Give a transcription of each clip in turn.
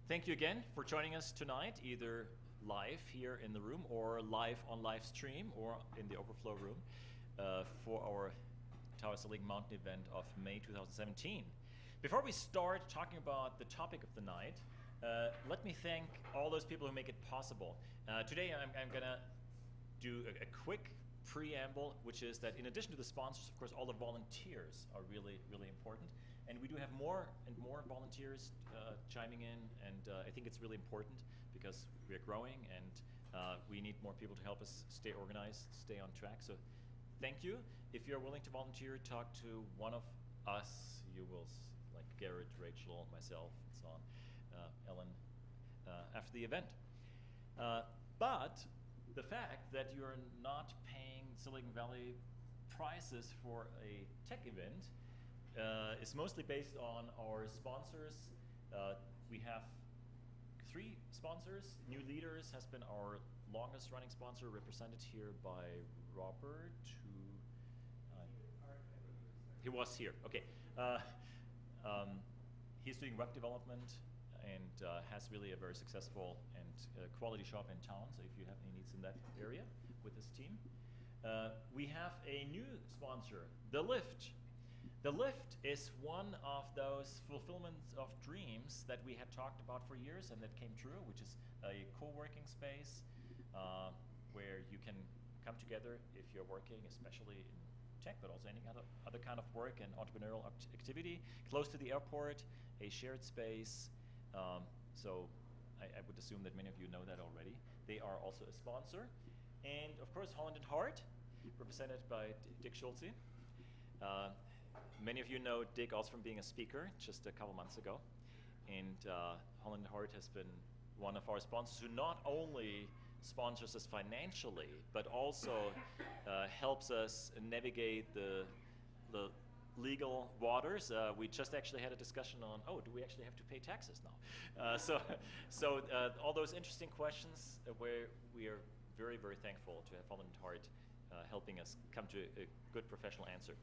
Thank you again for joining us tonight, either live here in the room or live on live stream or in the overflow room for our Tahoe Silicon Mountain event of May 2017. Before we start talking about the topic of the night, let me thank all those people who make it possible. Today I'm going to do a quick preamble, which is that in addition to the sponsors, of course, all the volunteers are really, really important. And we do have more and more volunteers chiming in, and I think it's really important because we are growing and we need more people to help us stay organized, stay on track. So thank you. If you're willing to volunteer, talk to one of us. You will, like Garrett, Rachel, myself, and so on, Ellen, after the event. But the fact that you're not paying Silicon Valley prices for a tech event is mostly based on our sponsors. We have 3 sponsors. New Leaders has been our longest running sponsor, represented here by Robert, who he was here. Okay. He's doing web development and has really a very successful and quality shop in town, so if you have any needs in that area with this team. We have a new sponsor, The Lift. The Lift is one of those fulfillment of dreams that we had talked about for years and that came true, which is a co-working space where you can come together if you're working, especially in tech, but also any other kind of work and entrepreneurial activity, close to the airport, a shared space. So I would assume that many of you know that already. They are also a sponsor. And of course, Holland and Hart, represented by Dick Schulze. Many of you know Dick also from being a speaker just a couple months ago. And Holland and Hart has been one of our sponsors who not only sponsors us financially, but also helps us navigate the legal waters. We just actually had a discussion on, do we actually have to pay taxes now? So all those interesting questions where we are very, very thankful to have Holland and Hart helping us come to a good professional answer.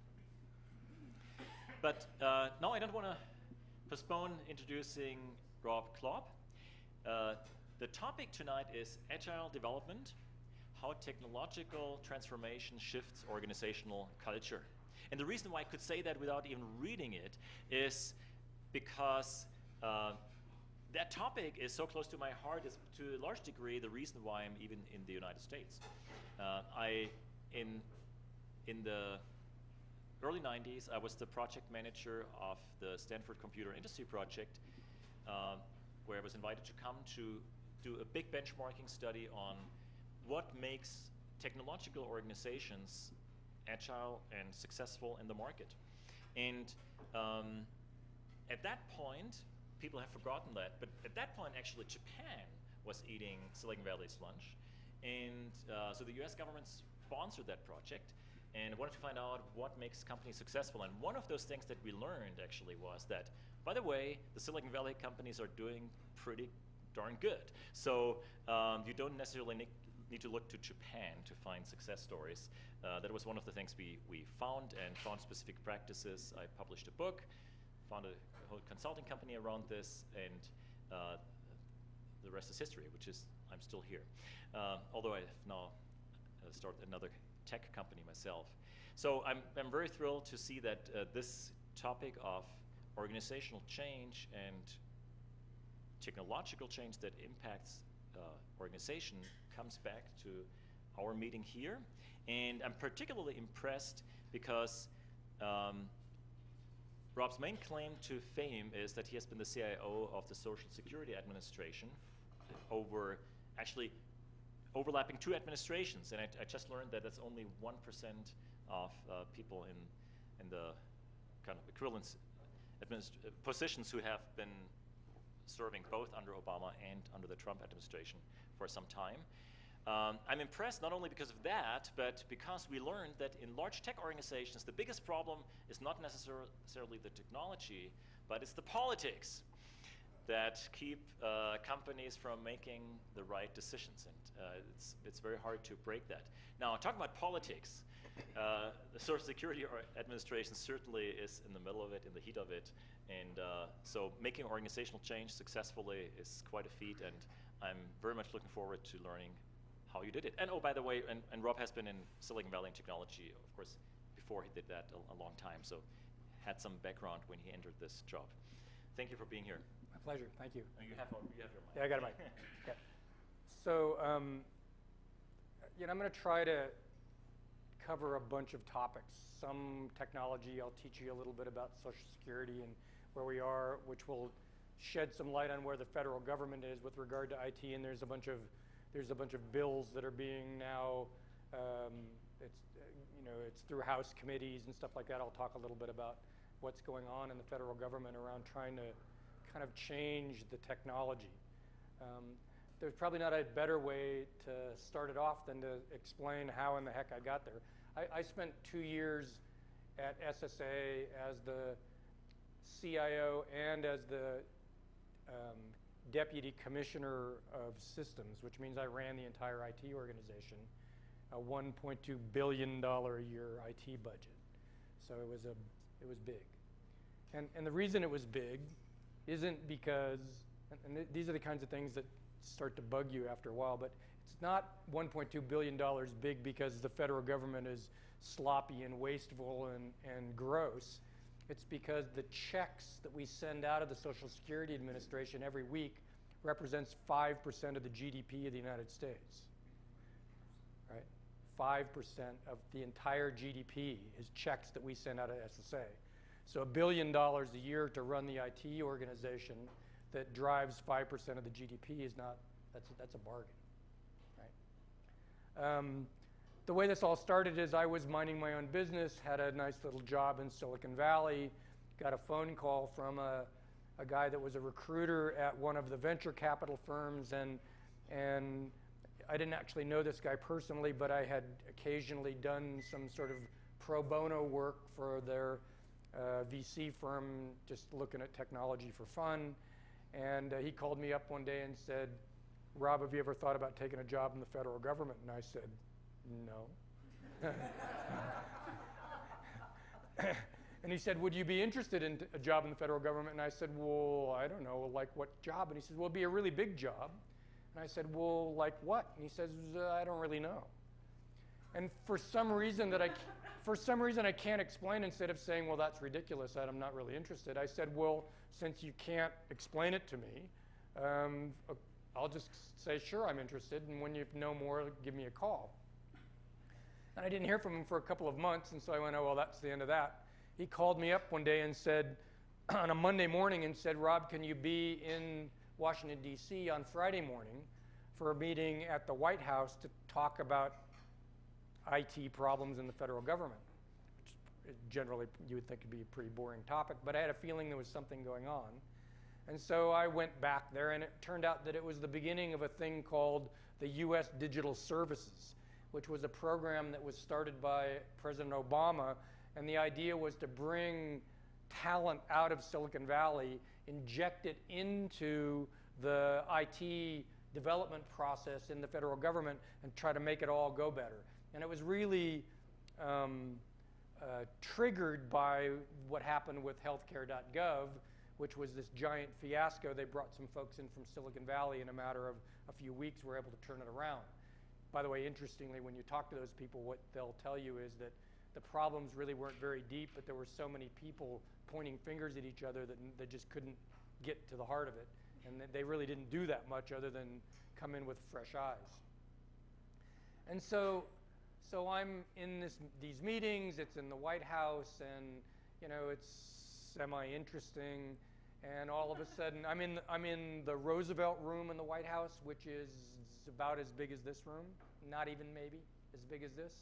But now I don't want to postpone introducing Rob Klopp. The topic tonight is Agile Development, how technological transformation shifts organizational culture. And the reason why I could say that without even reading it is because that topic is so close to my heart, is to a large degree the reason why I'm even in the United States. In the early 90s, I was the project manager of the Stanford Computer Industry Project, where I was invited to come to do a big benchmarking study on what makes technological organizations agile and successful in the market. And at that point, people have forgotten that, but at that point, actually, Japan was eating Silicon Valley's lunch. And so the US government sponsored that project and wanted to find out what makes companies successful. And one of those things that we learned actually was that, by the way, the Silicon Valley companies are doing pretty darn good. So you don't necessarily need to look to Japan to find success stories. That was one of the things we found, and found specific practices. I published a book, found a whole consulting company around this, and the rest is history, which is I'm still here. Although I have now started another tech company myself. So I'm very thrilled to see that this topic of organizational change and technological change that impacts organization comes back to our meeting here. And I'm particularly impressed because Rob's main claim to fame is that he has been the CIO of the Social Security Administration over actually overlapping 2 administrations. And I just learned that that's only 1% of people in the kind of equivalent positions who have been serving both under Obama and under the Trump administration for some time. I'm impressed not only because of that, but because we learned that in large tech organizations, the biggest problem is not necessarily the technology, but it's the politics that keep companies from making the right decisions. And it's very hard to break that. Now, talking about politics, the Social Security Administration certainly is in the middle of it, in the heat of it. And so making organizational change successfully is quite a feat, and I'm very much looking forward to learning how you did it. And oh, by the way, and Rob has been in Silicon Valley and technology, of course, before he did that a long time, so had some background when he entered this job. Thank you for being here. My pleasure, thank you. You have your mic. Yeah, I got a mic. Yeah. So, you know, I'm going to try to cover a bunch of topics. Some technology, I'll teach you a little bit about Social Security and where we are, which will shed some light on where the federal government is with regard to IT. And there's a bunch of bills that are being now, it's through House committees and stuff like that. I'll talk a little bit about what's going on in the federal government around trying to kind of change the technology. There's probably not a better way to start it off than to explain how in the heck I got there. I spent 2 years at SSA as the CIO and as the Deputy Commissioner of Systems, which means I ran the entire IT organization, a $1.2 billion a year IT budget. So it was big. And the reason it was big isn't because, and these are the kinds of things that start to bug you after a while, but it's not $1.2 billion big because the federal government is sloppy and wasteful and gross. It's because the checks that we send out of the Social Security Administration every week represents 5% of the GDP of the United States, right? 5% of the entire GDP is checks that we send out of SSA. So $1 billion a year to run the IT organization that drives 5% of the GDP is not, that's a bargain, right? The way this all started is I was minding my own business, had a nice little job in Silicon Valley, got a phone call from a guy that was a recruiter at one of the venture capital firms, and I didn't actually know this guy personally, but I had occasionally done some sort of pro bono work for their VC firm, just looking at technology for fun. And he called me up one day and said, Rob, have you ever thought about taking a job in the federal government? And I said, no. And he said, would you be interested in a job in the federal government? And I said, well, I don't know, like what job? And he says, well, it'd be a really big job. And I said, well, like what? And he says, I don't really know. And for some reason I can't explain, instead of saying, well, that's ridiculous, I'm not really interested, I said, well, since you can't explain it to me, I'll just say, sure, I'm interested, and when you know more, give me a call. And I didn't hear from him for a couple of months, and so I went, oh, well, that's the end of that. He called me up one day and said, on a Monday morning, and said, Rob, can you be in Washington, D.C. on Friday morning for a meeting at the White House to talk about IT problems in the federal government? Which generally you would think would be a pretty boring topic, but I had a feeling there was something going on. And so I went back there, and it turned out that it was the beginning of a thing called the U.S. Digital Services, which was a program that was started by President Obama, and the idea was to bring talent out of Silicon Valley, inject it into the IT development process in the federal government, and try to make it all go better. And it was really triggered by what happened with healthcare.gov, which was this giant fiasco. They brought some folks in from Silicon Valley in a matter of a few weeks, were able to turn it around. By the way, interestingly, when you talk to those people, what they'll tell you is that the problems really weren't very deep, but there were so many people pointing fingers at each other that they just couldn't get to the heart of it. And they really didn't do that much other than come in with fresh eyes. And so I'm in these meetings, it's in the White House, and it's semi-interesting. And all of a sudden, I'm in the Roosevelt room in the White House, which is about as big as this room, not even maybe as big as this.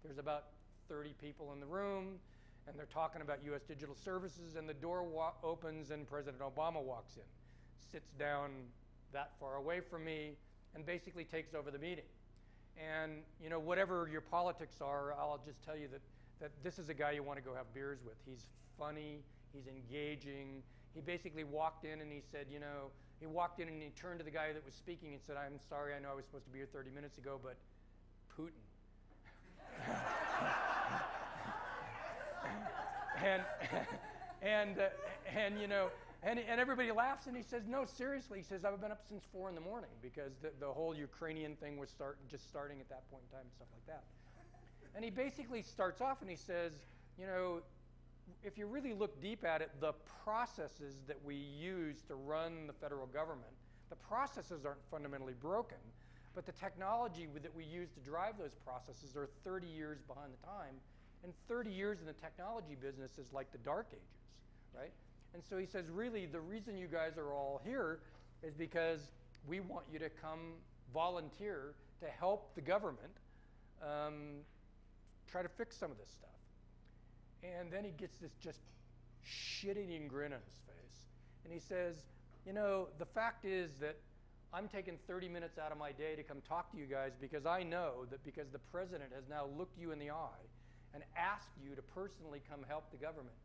There's about 30 people in the room, and they're talking about U.S. digital services, and the door opens, and President Obama walks in, sits down that far away from me, and basically takes over the meeting. And whatever your politics are, I'll just tell you that this is a guy you want to go have beers with. He's funny, he's engaging. He basically walked in and he said, he walked in and he turned to the guy that was speaking and said, I'm sorry, I know I was supposed to be here 30 minutes ago, but Putin. and and you know, and everybody laughs, and he says, no, seriously, he says, I've been up since 4 in the morning because the whole Ukrainian thing was just starting at that point in time and stuff like that. And he basically starts off and he says, you know, if you really look deep at it, the processes that we use to run the federal government, the processes aren't fundamentally broken, but the technology that we use to drive those processes are 30 years behind the time, and 30 years in the technology business is like the dark ages, right? And so he says, really, the reason you guys are all here is because we want you to come volunteer to help the government try to fix some of this stuff. And then he gets this just shit-eating grin on his face. And he says, you know, the fact is that I'm taking 30 minutes out of my day to come talk to you guys because I know that because the president has now looked you in the eye and asked you to personally come help the government,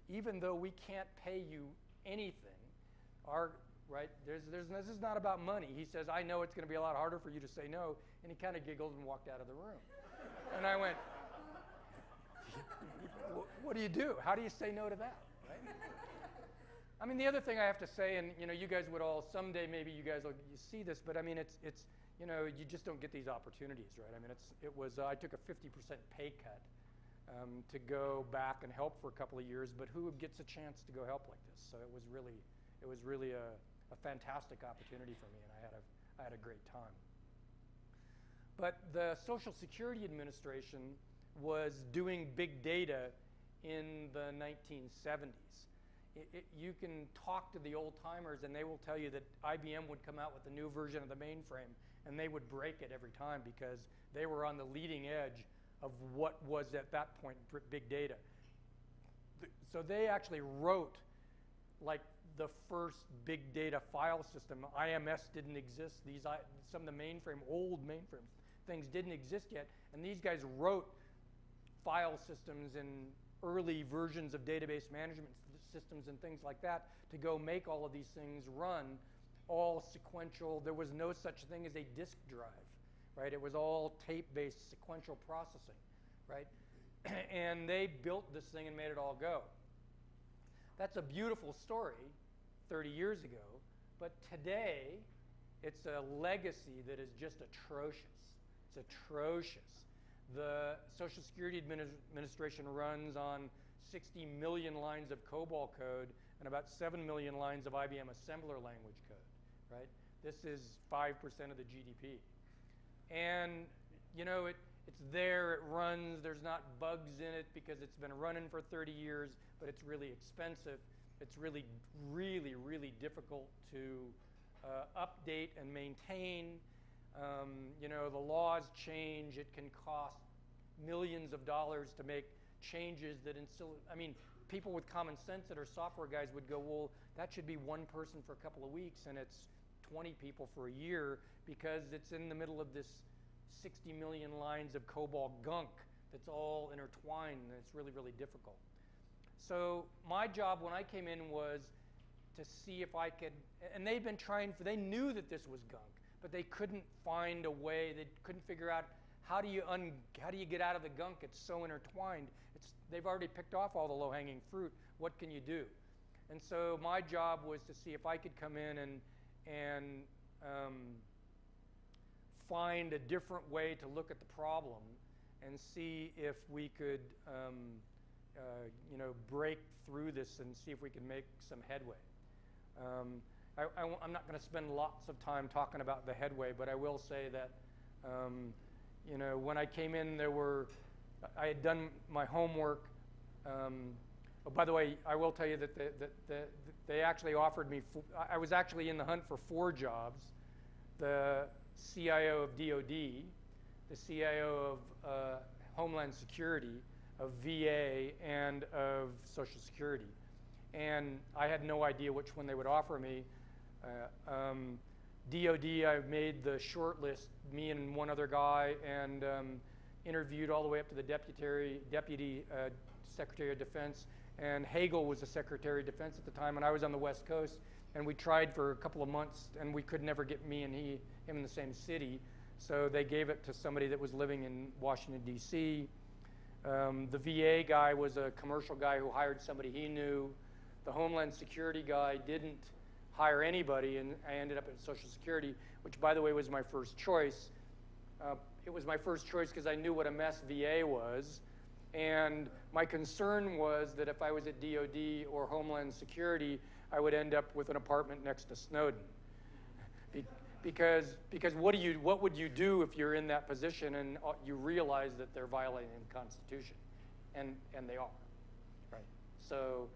even though we can't pay you anything, this is not about money. He says, I know it's going to be a lot harder for you to say no, and he kind of giggled and walked out of the room. And I went, what do you do? How do you say no to that, right? I mean, the other thing I have to say, and you know, you guys would all someday maybe you guys will see this, but I mean, it's you know, you just don't get these opportunities, right? I mean, I took a 50% pay cut to go back and help for a couple of years, but who gets a chance to go help like this? So it was really a fantastic opportunity for me, and I had a great time. But the Social Security Administration was doing big data in the 1970s. You can talk to the old timers and they will tell you that IBM would come out with a new version of the mainframe and they would break it every time because they were on the leading edge of what was at that point big data. So they actually wrote like the first big data file system. IMS didn't exist. Some of the old mainframe things didn't exist yet, and these guys wrote file systems and early versions of database management systems and things like that to go make all of these things run all sequential. There was no such thing as a disk drive, right? It was all tape-based sequential processing, right? And they built this thing and made it all go. That's a beautiful story 30 years ago, but today it's a legacy that is just atrocious. It's atrocious. The Social Security Administration runs on 60 million lines of COBOL code and about 7 million lines of IBM assembler language code, right? This is 5% of the GDP. And, you know, it's there, it runs, there's not bugs in it because it's been running for 30 years, but it's really expensive. It's really, really, really difficult to update and maintain. You know, the laws change. It can cost millions of dollars to make changes that I mean, people with common sense that are software guys would go, well, that should be one person for a couple of weeks, and it's 20 people for a year because it's in the middle of this 60 million lines of COBOL gunk that's all intertwined, and it's really, really difficult. So my job when I came in was to see if I could, and they'd been trying they knew that this was gunk, but they couldn't find a way, they couldn't figure out how do you get out of the gunk? It's so intertwined. They've already picked off all the low-hanging fruit. What can you do? And so my job was to see if I could come in and find a different way to look at the problem and see if we could you know, break through this and see if we can make some headway. I'm not going to spend lots of time talking about the headway, but I will say that you know, when I came in, I had done my homework. Oh, by the way, I will tell you that they actually offered me. I was actually in the hunt for 4 jobs: the CIO of DoD, the CIO of Homeland Security, of VA, and of Social Security. And I had no idea which one they would offer me. DoD, I made the short list, me and one other guy, and interviewed all the way up to the Deputy Secretary of Defense. And Hagel was the Secretary of Defense at the time, and I was on the West Coast. And we tried for a couple of months, and we could never get me and him in the same city. So they gave it to somebody that was living in Washington, D.C. The VA guy was a commercial guy who hired somebody he knew. The Homeland Security guy didn't hire anybody, and I ended up at Social Security, which, by the way, was my first choice. It was my first choice because I knew what a mess VA was, and my concern was that if I was at DOD or Homeland Security, I would end up with an apartment next to Snowden. Because what would you do if you're in that position and you realize that they're violating the Constitution, and they are, right? So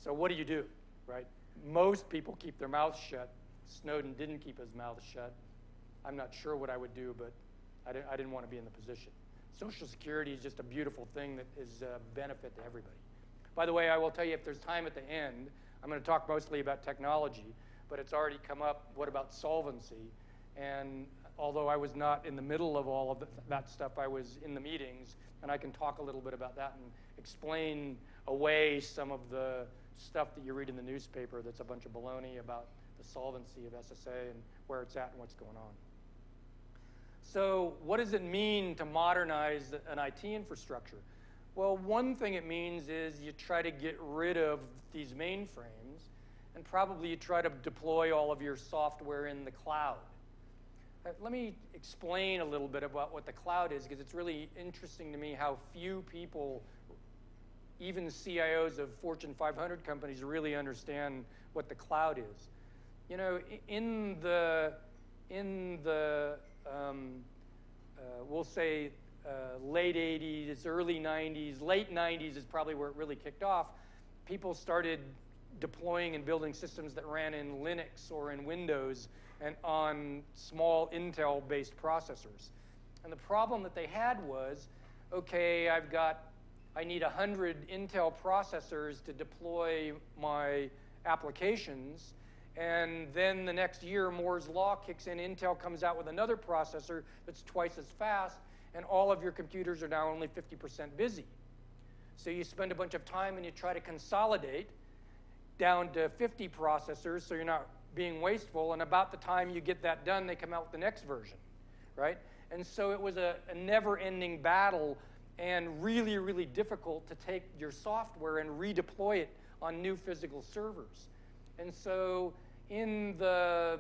what do you do, right? Most people keep their mouths shut. Snowden didn't keep his mouth shut. I'm not sure what I would do, but I didn't want to be in the position. Social Security is just a beautiful thing that is a benefit to everybody. By the way, I will tell you, if there's time at the end, I'm going to talk mostly about technology, but it's already come up, what about solvency? And although I was not in the middle of all of that stuff, I was in the meetings, and I can talk a little bit about that and explain away some of the stuff that you read in the newspaper that's a bunch of baloney about the solvency of SSA and where it's at and what's going on. So what does it mean to modernize an IT infrastructure? Well, one thing it means is you try to get rid of these mainframes, and probably you try to deploy all of your software in the cloud. Let me explain a little bit about what the cloud is, because it's really interesting to me how few people, even CIOs of Fortune 500 companies, really understand what the cloud is. You know, in the we'll say late 80s, early 90s, late 90s is probably where it really kicked off. People started deploying and building systems that ran in Linux or in Windows and on small Intel-based processors. And the problem that they had was, okay, I need 100 Intel processors to deploy my applications, and then the next year, Moore's Law kicks in, Intel comes out with another processor that's twice as fast, and all of your computers are now only 50% busy. So you spend a bunch of time and you try to consolidate down to 50 processors so you're not being wasteful, and about the time you get that done, they come out with the next version, right? And so it was a never-ending battle and really, really difficult to take your software and redeploy it on new physical servers. And so in the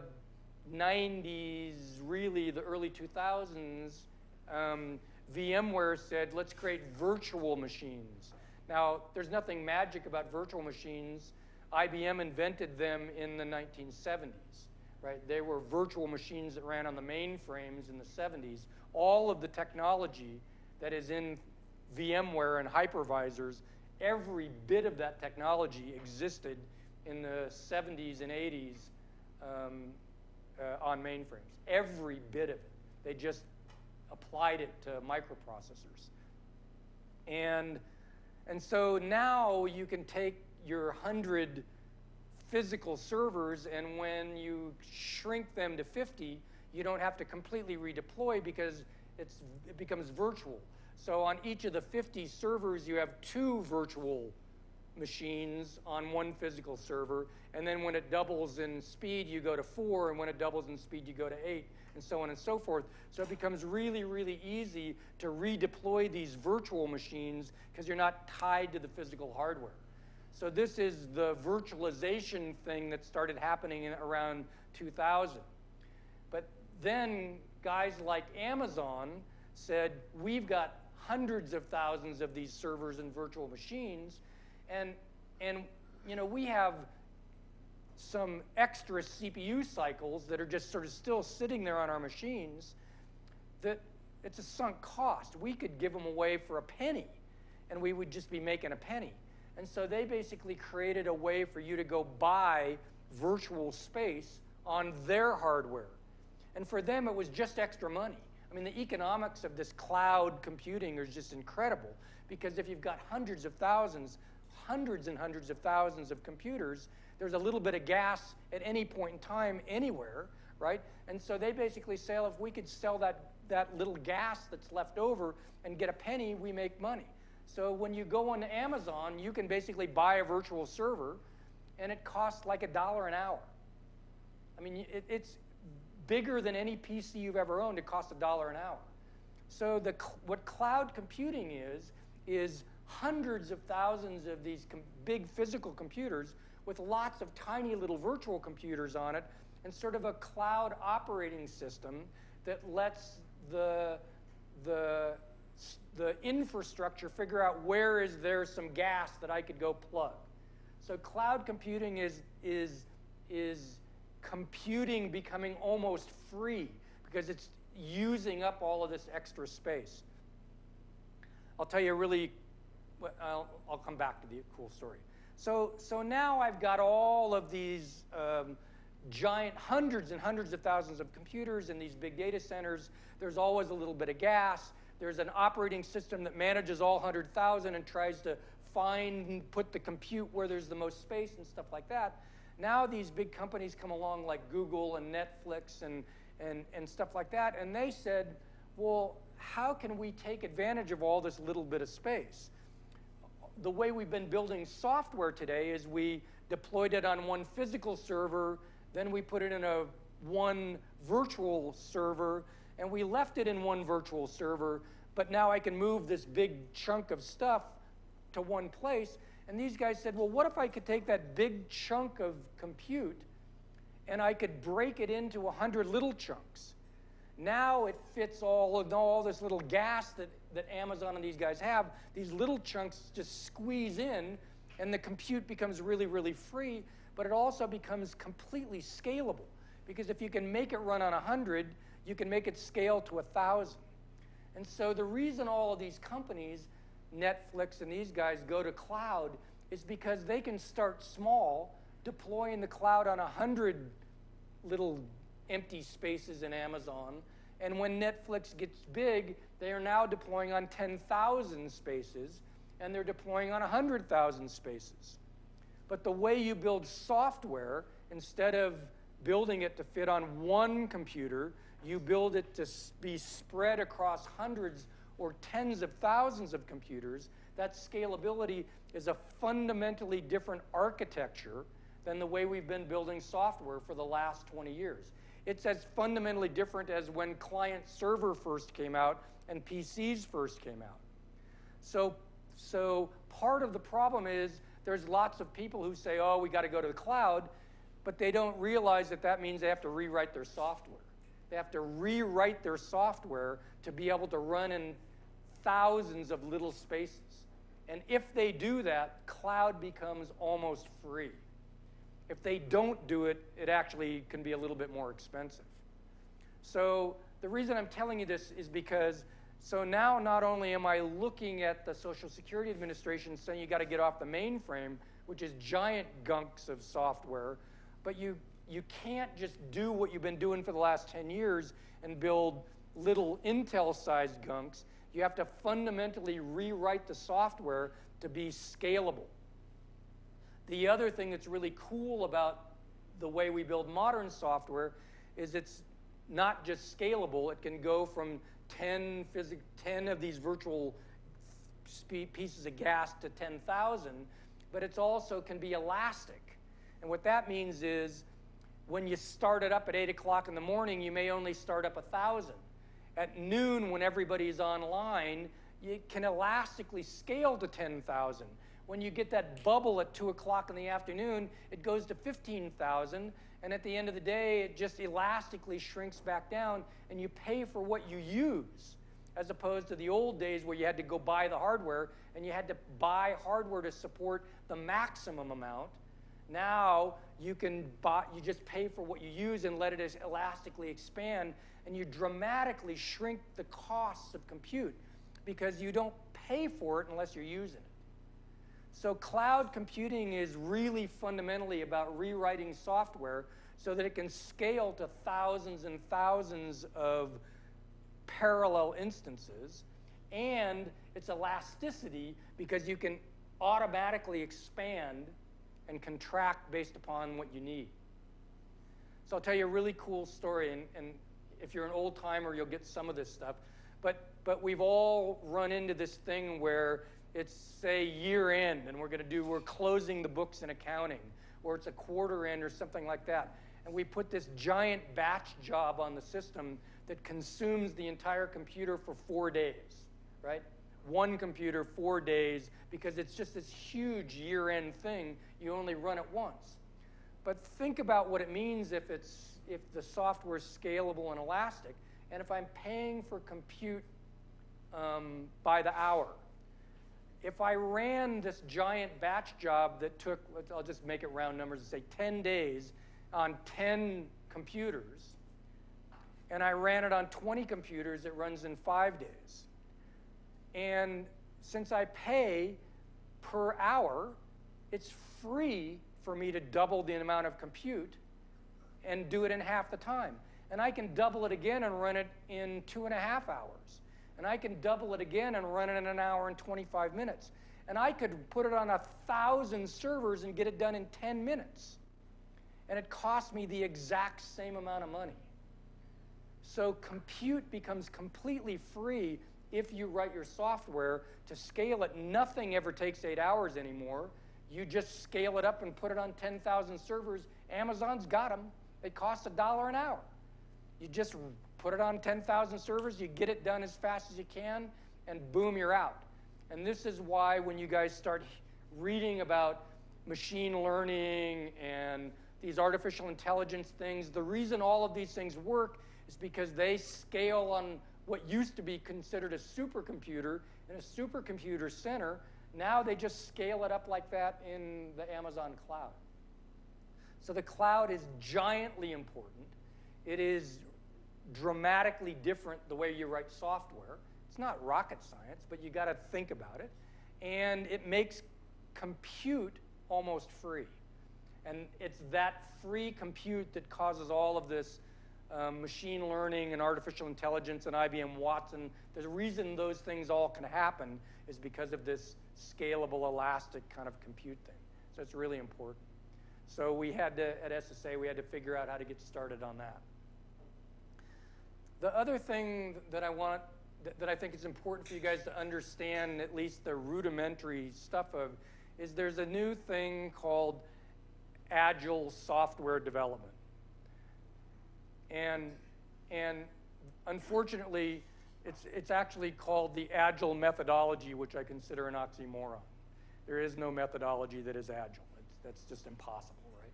90s, really the early 2000s, VMware said, let's create virtual machines. Now, there's nothing magic about virtual machines. IBM invented them in the 1970s, right? They were virtual machines that ran on the mainframes in the 70s. All of the technology that is in VMware and hypervisors, every bit of that technology existed in the 70s and 80s on mainframes. Every bit of it. They just applied it to microprocessors. And so now you can take your 100 physical servers, and when you shrink them to 50, you don't have to completely redeploy because it becomes virtual. So on each of the 50 servers, you have 2 virtual machines on one physical server, and then when it doubles in speed, you go to 4, and when it doubles in speed, you go to 8, and so on and so forth. So it becomes really, really easy to redeploy these virtual machines because you're not tied to the physical hardware. So this is the virtualization thing that started happening in around 2000. But then guys like Amazon said, we've got hundreds of thousands of these servers and virtual machines, and you know, we have some extra CPU cycles that are just sort of still sitting there on our machines that it's a sunk cost. We could give them away for a penny, and we would just be making a penny. And so they basically created a way for you to go buy virtual space on their hardware. And for them, it was just extra money. I mean, the economics of this cloud computing is just incredible, because if you've got hundreds and hundreds of thousands of computers, there's a little bit of gas at any point in time anywhere, right? And so they basically say, if we could sell that little gas that's left over and get a penny, we make money. So when you go on Amazon, you can basically buy a virtual server, and it costs like $1 an hour. I mean, it's bigger than any PC you've ever owned. It costs $1 an hour. So what cloud computing is is hundreds of thousands of these big physical computers with lots of tiny little virtual computers on it, and sort of a cloud operating system that lets the infrastructure figure out where is there some gas that I could go plug. So cloud computing is computing becoming almost free because it's using up all of this extra space. I'll tell you I'll come back to the cool story. So now I've got all of these giant hundreds and hundreds of thousands of computers in these big data centers. There's always a little bit of gas. There's an operating system that manages all 100,000 and tries to find and put the compute where there's the most space and stuff like that. Now these big companies come along like Google and Netflix and stuff like that, and they said, well, how can we take advantage of all this little bit of space? The way we've been building software today is we deployed it on one physical server, then we put it in one virtual server, and we left it in one virtual server, but now I can move this big chunk of stuff to one place. And these guys said, well, what if I could take that big chunk of compute and I could break it into 100 little chunks? Now it fits all this little gas that Amazon and these guys have. These little chunks just squeeze in, and the compute becomes really, really free, but it also becomes completely scalable. Because if you can make it run on 100, you can make it scale to 1,000. And so the reason all of these companies, Netflix and these guys, go to cloud is because they can start small, deploying the cloud on 100 little empty spaces in Amazon. And when Netflix gets big, they are now deploying on 10,000 spaces, and they're deploying on 100,000 spaces. But the way you build software, instead of building it to fit on one computer, you build it to be spread across hundreds or tens of thousands of computers. That scalability is a fundamentally different architecture than the way we've been building software for the last 20 years. It's as fundamentally different as when client-server first came out and PCs first came out. So part of the problem is there's lots of people who say, oh, we got to go to the cloud, but they don't realize that that means they have to rewrite their software. They have to rewrite their software to be able to run in thousands of little spaces. And if they do that, cloud becomes almost free. If they don't do it, it actually can be a little bit more expensive. So the reason I'm telling you this is because, so now not only am I looking at the Social Security Administration saying you got to get off the mainframe, which is giant gunks of software, but you can't just do what you've been doing for the last 10 years and build little Intel-sized gunks. You have to fundamentally rewrite the software to be scalable. The other thing that's really cool about the way we build modern software is it's not just scalable. It can go from 10 of these virtual pieces of gas to 10,000, but it's also can be elastic. And what that means is when you start it up at 8 o'clock in the morning, you may only start up 1,000. At noon, when everybody's online, you can elastically scale to 10,000. When you get that bubble at 2 o'clock in the afternoon, it goes to 15,000. And at the end of the day, it just elastically shrinks back down, and you pay for what you use, as opposed to the old days where you had to go buy the hardware, and you had to buy hardware to support the maximum amount. Now you just pay for what you use and let it elastically expand, and you dramatically shrink the costs of compute because you don't pay for it unless you're using it. So cloud computing is really fundamentally about rewriting software so that it can scale to thousands and thousands of parallel instances, and its elasticity because you can automatically expand and contract based upon what you need. So I'll tell you a really cool story, and if you're an old timer, you'll get some of this stuff, but we've all run into this thing where it's, say, year end, and we're closing the books in accounting, or it's a quarter end or something like that. And we put this giant batch job on the system that consumes the entire computer for 4 days, right? one computer 4 days because it's just this huge year-end thing. You only run it once. But think about what it means if the software is scalable and elastic, and if I'm paying for compute by the hour. If I ran this giant batch job that took, I'll just make it round numbers and say 10 days on 10 computers, and I ran it on 20 computers, it runs in 5 days. And since I pay per hour, it's free for me to double the amount of compute and do it in half the time. And I can double it again and run it in 2.5 hours. And I can double it again and run it in 1 hour and 25 minutes. And I could put it on 1,000 servers and get it done in 10 minutes. And it costs me the exact same amount of money. So compute becomes completely free if you write your software to scale it. Nothing ever takes 8 hours anymore. You just scale it up and put it on 10,000 servers. Amazon's got them. It costs $1 an hour. You just put it on 10,000 servers, you get it done as fast as you can, and boom, you're out. And this is why when you guys start reading about machine learning and these artificial intelligence things, the reason all of these things work is because they scale on what used to be considered a supercomputer in a supercomputer center. Now they just scale it up like that in the Amazon cloud. So the cloud is giantly important. It is dramatically different the way you write software. It's not rocket science, but you got to think about it. And it makes compute almost free. And it's that free compute that causes all of this machine learning and artificial intelligence and IBM Watson. The reason those things all can happen is because of this scalable, elastic kind of compute thing. So it's really important. So we had to, at SSA, we had to figure out how to get started on that. The other thing that I think is important for you guys to understand, at least the rudimentary stuff of, is there's a new thing called Agile software development. And unfortunately, it's actually called the Agile methodology, which I consider an oxymoron. There is no methodology that is Agile. That's just impossible, right?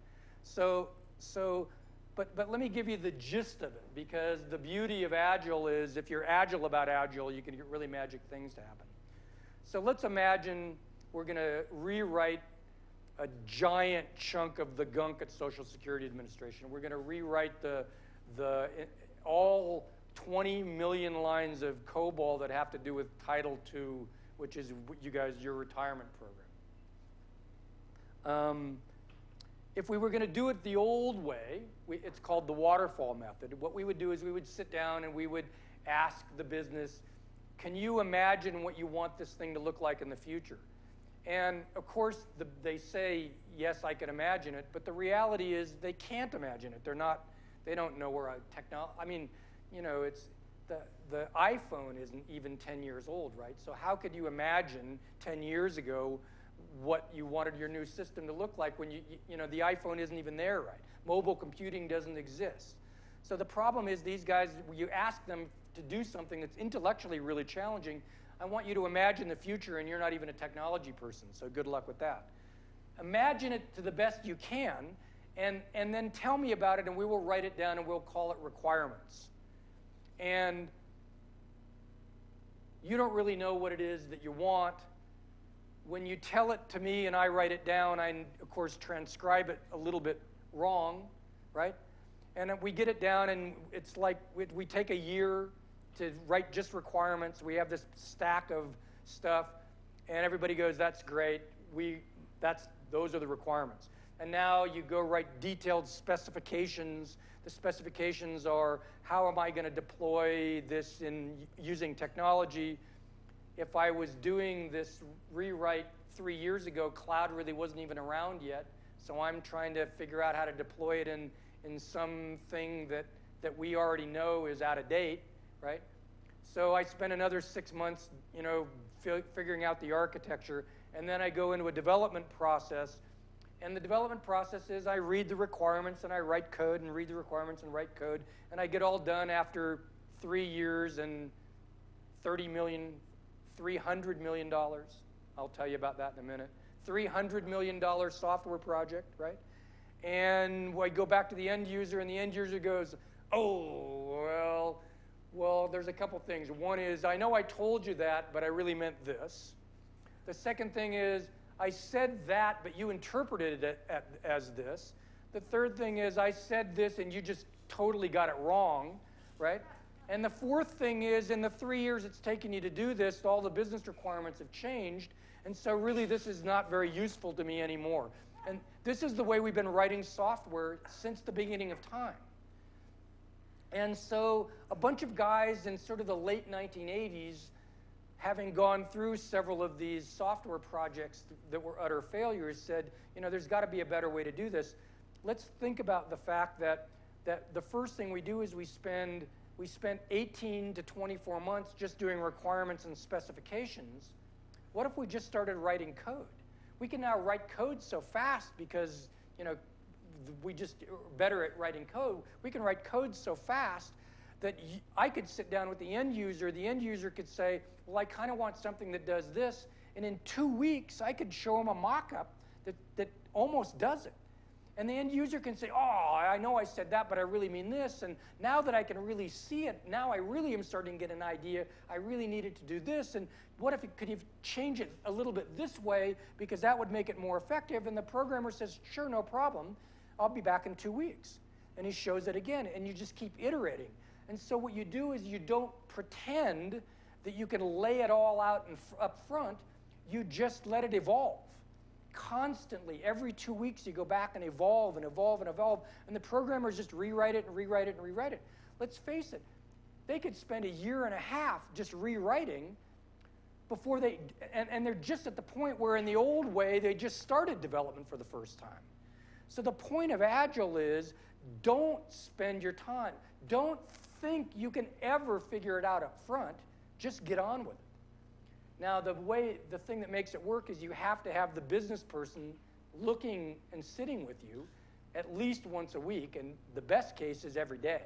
But let me give you the gist of it, because the beauty of Agile is if you're agile about Agile, you can get really magic things to happen. So let's imagine we're going to rewrite a giant chunk of the gunk at Social Security Administration. We're going to rewrite all 20 million lines of COBOL that have to do with Title II, which is your retirement program. If we were going to do it the old way, it's called the waterfall method. What we would do is we would sit down and we would ask the business, can you imagine what you want this thing to look like in the future? And of course, they say, yes, I can imagine it, but the reality is they can't imagine it. They don't know where I mean, you know, it's the iPhone isn't even 10 years old, right? So how could you imagine 10 years ago what you wanted your new system to look like when you know, the iPhone isn't even there, right? Mobile computing doesn't exist. So the problem is these guys, you ask them to do something that's intellectually really challenging. I want you to imagine the future, and you're not even a technology person, so good luck with that. Imagine it to the best you can, and then tell me about it, and we will write it down, and we'll call it requirements. And you don't really know what it is that you want. When you tell it to me and I write it down, I, of course, transcribe it a little bit wrong, right? And we get it down, and it's like we take a year to write just requirements. We have this stack of stuff, and everybody goes, that's great. Those are the requirements. And now you go write detailed specifications. The specifications are, how am I going to deploy this using technology? If I was doing this rewrite 3 years ago, cloud really wasn't even around yet. So I'm trying to figure out how to deploy it in something that we already know is out of date, right? So I spent another 6 months, you know, figuring out the architecture, and then I go into a development process. And the development process is I read the requirements and I write code and read the requirements and write code, and I get all done after 3 years and 30 million $300 million. I'll tell you about that in a minute. $300 million software project, right? And I go back to the end user, and the end user goes, oh, well, there's a couple things. One is, I know I told you that, but I really meant this. The second thing is, I said that, but you interpreted it as this. The third thing is, I said this, and you just totally got it wrong, right? And the fourth thing is, in the 3 years it's taken you to do this, all the business requirements have changed, and so really this is not very useful to me anymore. And this is the way we've been writing software since the beginning of time. And so a bunch of guys in sort of the late 1980s, having gone through several of these software projects that were utter failures, said, you know, there's got to be a better way to do this. Let's think about the fact that the first thing we do is we spent 18 to 24 months just doing requirements and specifications. What if we just started writing code? We can now write code so fast because, you know, we just are better at writing code. We can write code so fast that I could sit down with the end user could say, well, I kind of want something that does this, and in 2 weeks I could show them a mock-up that almost does it. And the end user can say, oh, I know I said that, but I really mean this, and now that I can really see it, now I really am starting to get an idea, I really needed to do this, and what if could you change it a little bit this way, because that would make it more effective, and the programmer says, sure, no problem, I'll be back in 2 weeks. And he shows it again, and you just keep iterating. And so what you do is you don't pretend that you can lay it all out up front, you just let it evolve. Constantly, every 2 weeks, you go back and evolve and evolve and evolve, and the programmers just rewrite it and rewrite it and rewrite it. Let's face it, they could spend a year and a half just rewriting before and they're just at the point where in the old way, they just started development for the first time. So the point of Agile is, don't spend your time. Don't think you can ever figure it out up front. Just get on with it. Now, the thing that makes it work is you have to have the business person looking and sitting with you at least once a week, and the best case is every day,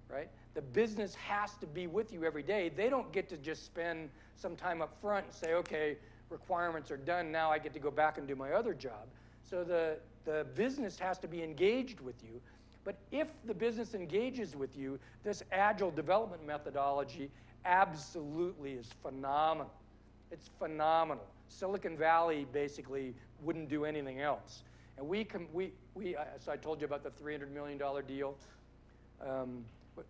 right? The business has to be with you every day. They don't get to just spend some time up front and say, okay, requirements are done, now I get to go back and do my other job. So the business has to be engaged with you. But if the business engages with you, this Agile development methodology absolutely is phenomenal. It's phenomenal. Silicon Valley basically wouldn't do anything else. And so I told you about the $300 million deal.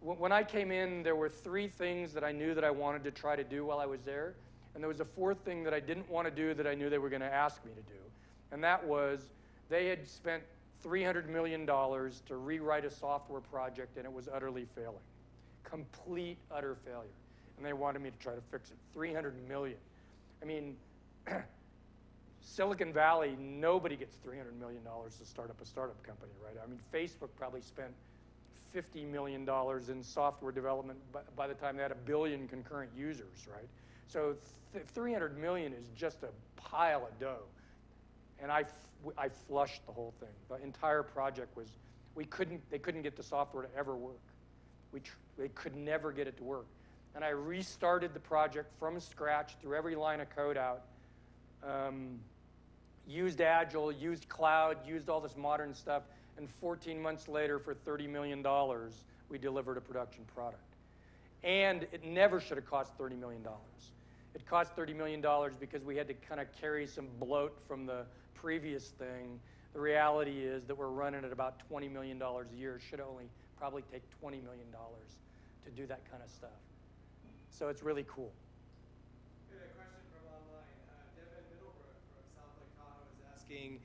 When I came in, there were 3 things that I knew that I wanted to try to do while I was there. And there was a 4th thing that I didn't want to do that I knew they were going to ask me to do. And that was, they had spent $300 million to rewrite a software project, and it was utterly failing. Complete, utter failure. And they wanted me to try to fix it. $300 million. I mean, Silicon Valley, nobody gets $300 million to start up a startup company, right? I mean, Facebook probably spent $50 million in software development by the time they had 1 billion concurrent users, right? So 300 million is just a pile of dough. And I flushed the whole thing. The entire project was, they couldn't get the software to ever work. They could never get it to work. And I restarted the project from scratch, threw every line of code out, used Agile, used cloud, used all this modern stuff, and 14 months later, for $30 million, we delivered a production product. And it never should have cost $30 million. It cost $30 million because we had to kind of carry some bloat from the previous thing. The reality is that we're running at about $20 million a year. It should only probably take $20 million to do that kind of stuff. So it's really cool. We have a question from online. Devin Middlebrook from South Lake Tahoe is asking,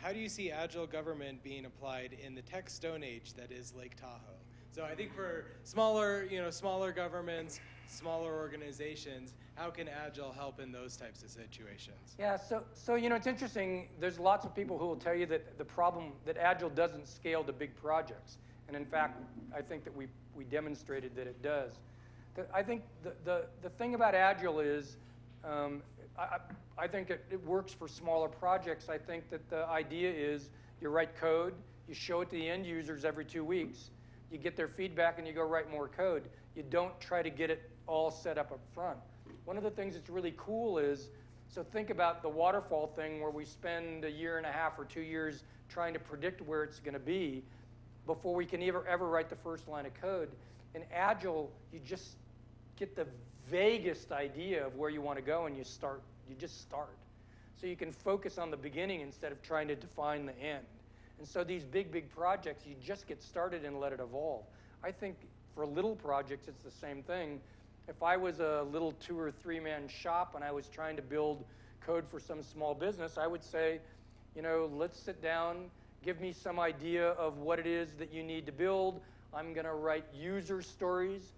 how do you see Agile government being applied in the tech stone age that is Lake Tahoe? So I think for smaller governments, smaller organizations, how can Agile help in those types of situations? Yeah, so it's interesting. There's lots of people who will tell you that the problem that Agile doesn't scale to big projects, and in fact, I think that we demonstrated that it does. I think the thing about Agile is, I think it works for smaller projects. I think that the idea is you write code, you show it to the end users every 2 weeks, you get their feedback, and you go write more code. You don't try to get it all set up front. One of the things that's really cool is, so think about the waterfall thing where we spend a year and a half or 2 years trying to predict where it's going to be before we can ever write the first line of code. In Agile, you just get the vaguest idea of where you want to go and you just start. So you can focus on the beginning instead of trying to define the end. And so these big projects, you just get started and let it evolve. I think for little projects, it's the same thing. If I was a little 2 or 3 man shop and I was trying to build code for some small business, I would say, let's sit down, give me some idea of what it is that you need to build. I'm going to write user stories.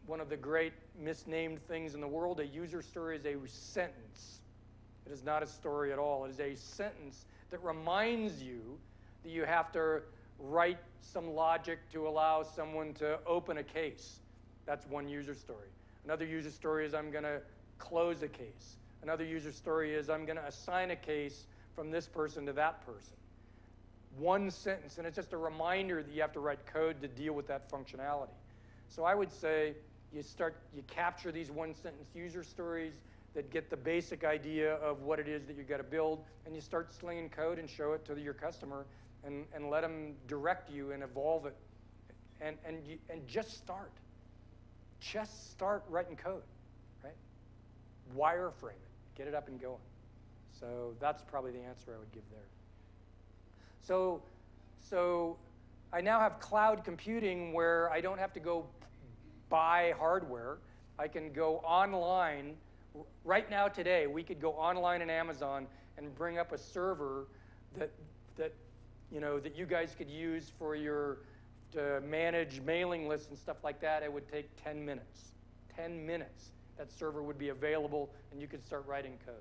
One of the great misnamed things in the world, a user story is a sentence. It is not a story at all. It is a sentence that reminds you that you have to write some logic to allow someone to open a case. That's one user story. Another user story is I'm going to close a case. Another user story is I'm going to assign a case from this person to that person. One sentence, and it's just a reminder that you have to write code to deal with that functionality. So I would say you capture these one-sentence user stories that get the basic idea of what it is that you've got to build, and you start slinging code and show it to your customer and let them direct you and evolve it. And just start. Just start writing code, right? Wireframe it. Get it up and going. So that's probably the answer I would give there. So I now have cloud computing where I don't have to go buy hardware. I can go online. Right now today, we could go online in Amazon and bring up a server that you guys could use for to manage mailing lists and stuff like that. It would take 10 minutes. 10 minutes. That server would be available and you could start writing code.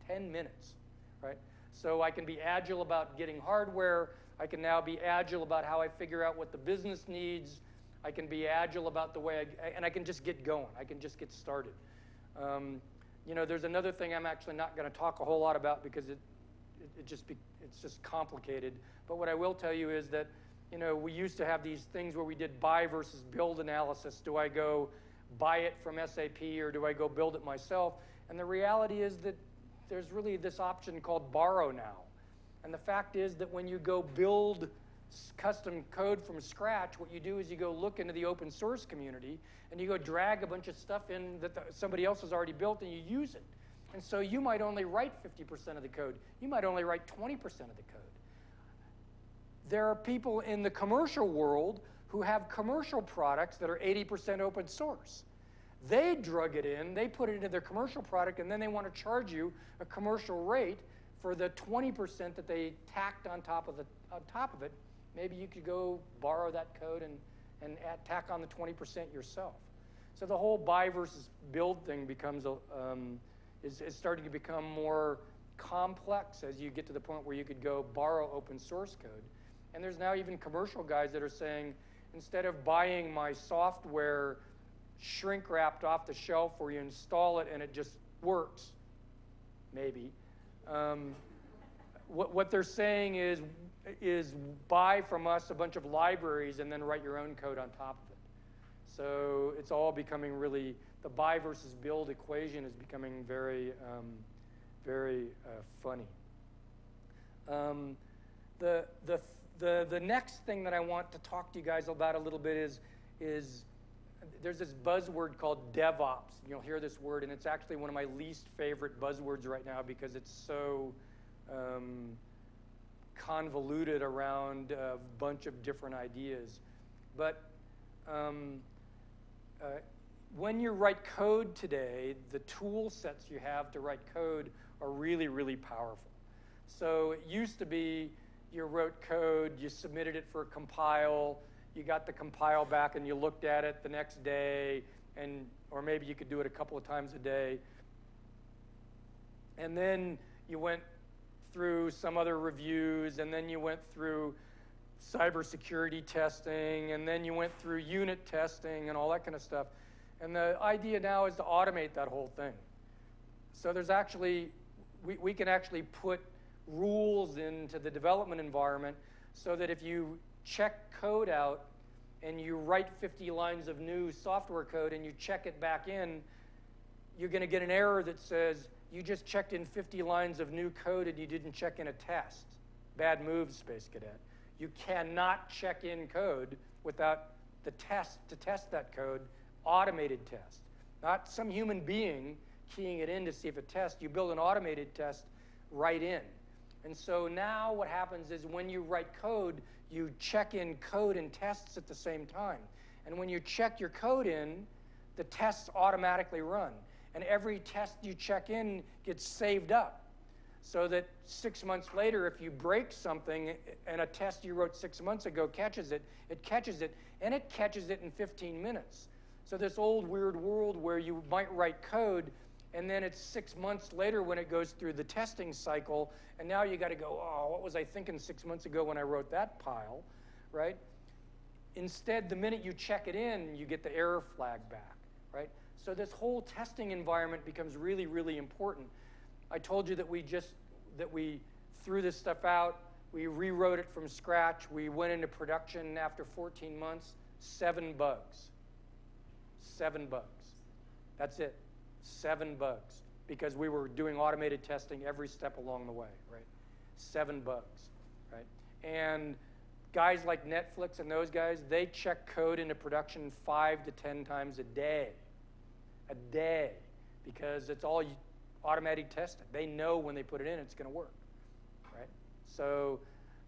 10 minutes, right? So I can be agile about getting hardware. I can now be agile about how I figure out what the business needs. I can be agile about the way and I can just get going. I can just get started. There's another thing I'm actually not going to talk a whole lot about because it's just complicated. But what I will tell you is that, we used to have these things where we did buy versus build analysis. Do I go buy it from SAP or do I go build it myself? And the reality is that there's really this option called borrow now. And the fact is that when you go build custom code from scratch, what you do is you go look into the open source community and you go drag a bunch of stuff in that somebody else has already built and you use it. And so you might only write 50% of the code. You might only write 20% of the code. There are people in the commercial world who have commercial products that are 80% open source. They drug it in, they put it into their commercial product, and then they want to charge you a commercial rate for the 20% that they tacked on top of it. Maybe you could go borrow that code and tack on the 20% yourself. So the whole buy versus build thing becomes is starting to become more complex as you get to the point where you could go borrow open source code. And there's now even commercial guys that are saying, instead of buying my software shrink wrapped off the shelf where you install it and it just works, maybe. What they're saying is buy from us a bunch of libraries and then write your own code on top of it. So it's all becoming really, the buy versus build equation is becoming very, very funny. The next thing that I want to talk to you guys about a little bit is there's this buzzword called DevOps. You'll hear this word, and it's actually one of my least favorite buzzwords right now because it's so convoluted around a bunch of different ideas. But when you write code today, the tool sets you have to write code are really, really powerful. So it used to be you wrote code, you submitted it for a compile, you got the compile back and you looked at it the next day, or maybe you could do it a couple of times a day. And then you went through some other reviews, and then you went through cybersecurity testing, and then you went through unit testing and all that kind of stuff. And the idea now is to automate that whole thing. So there's actually, we can actually put rules into the development environment so that if you check code out and you write 50 lines of new software code and you check it back in, you're going to get an error that says, you just checked in 50 lines of new code and you didn't check in a test. Bad move, Space Cadet. You cannot check in code without the test to test that code, automated test. Not some human being keying it in to see if it tests. You build an automated test right in. And so now what happens is when you write code, you check in code and tests at the same time. And when you check your code in, the tests automatically run. And every test you check in gets saved up. So that 6 months later, if you break something and a test you wrote 6 months ago catches it, it catches it, and it catches it in 15 minutes. So this old weird world where you might write code, and then it's 6 months later when it goes through the testing cycle, and now you got to go, oh, what was I thinking 6 months ago when I wrote that pile, right? Instead, the minute you check it in, you get the error flag back, right? So this whole testing environment becomes really, really important. I told you that we threw this stuff out. We rewrote it from scratch. We went into production after 14 months, 7 bugs. 7 bugs. That's it. 7 bugs. Because we were doing automated testing every step along the way, right? 7 bugs, right? And guys like Netflix and those guys, they check code into production 5 to 10 times a day. A day. Because it's all automatic testing. They know when they put it in, it's going to work, right? So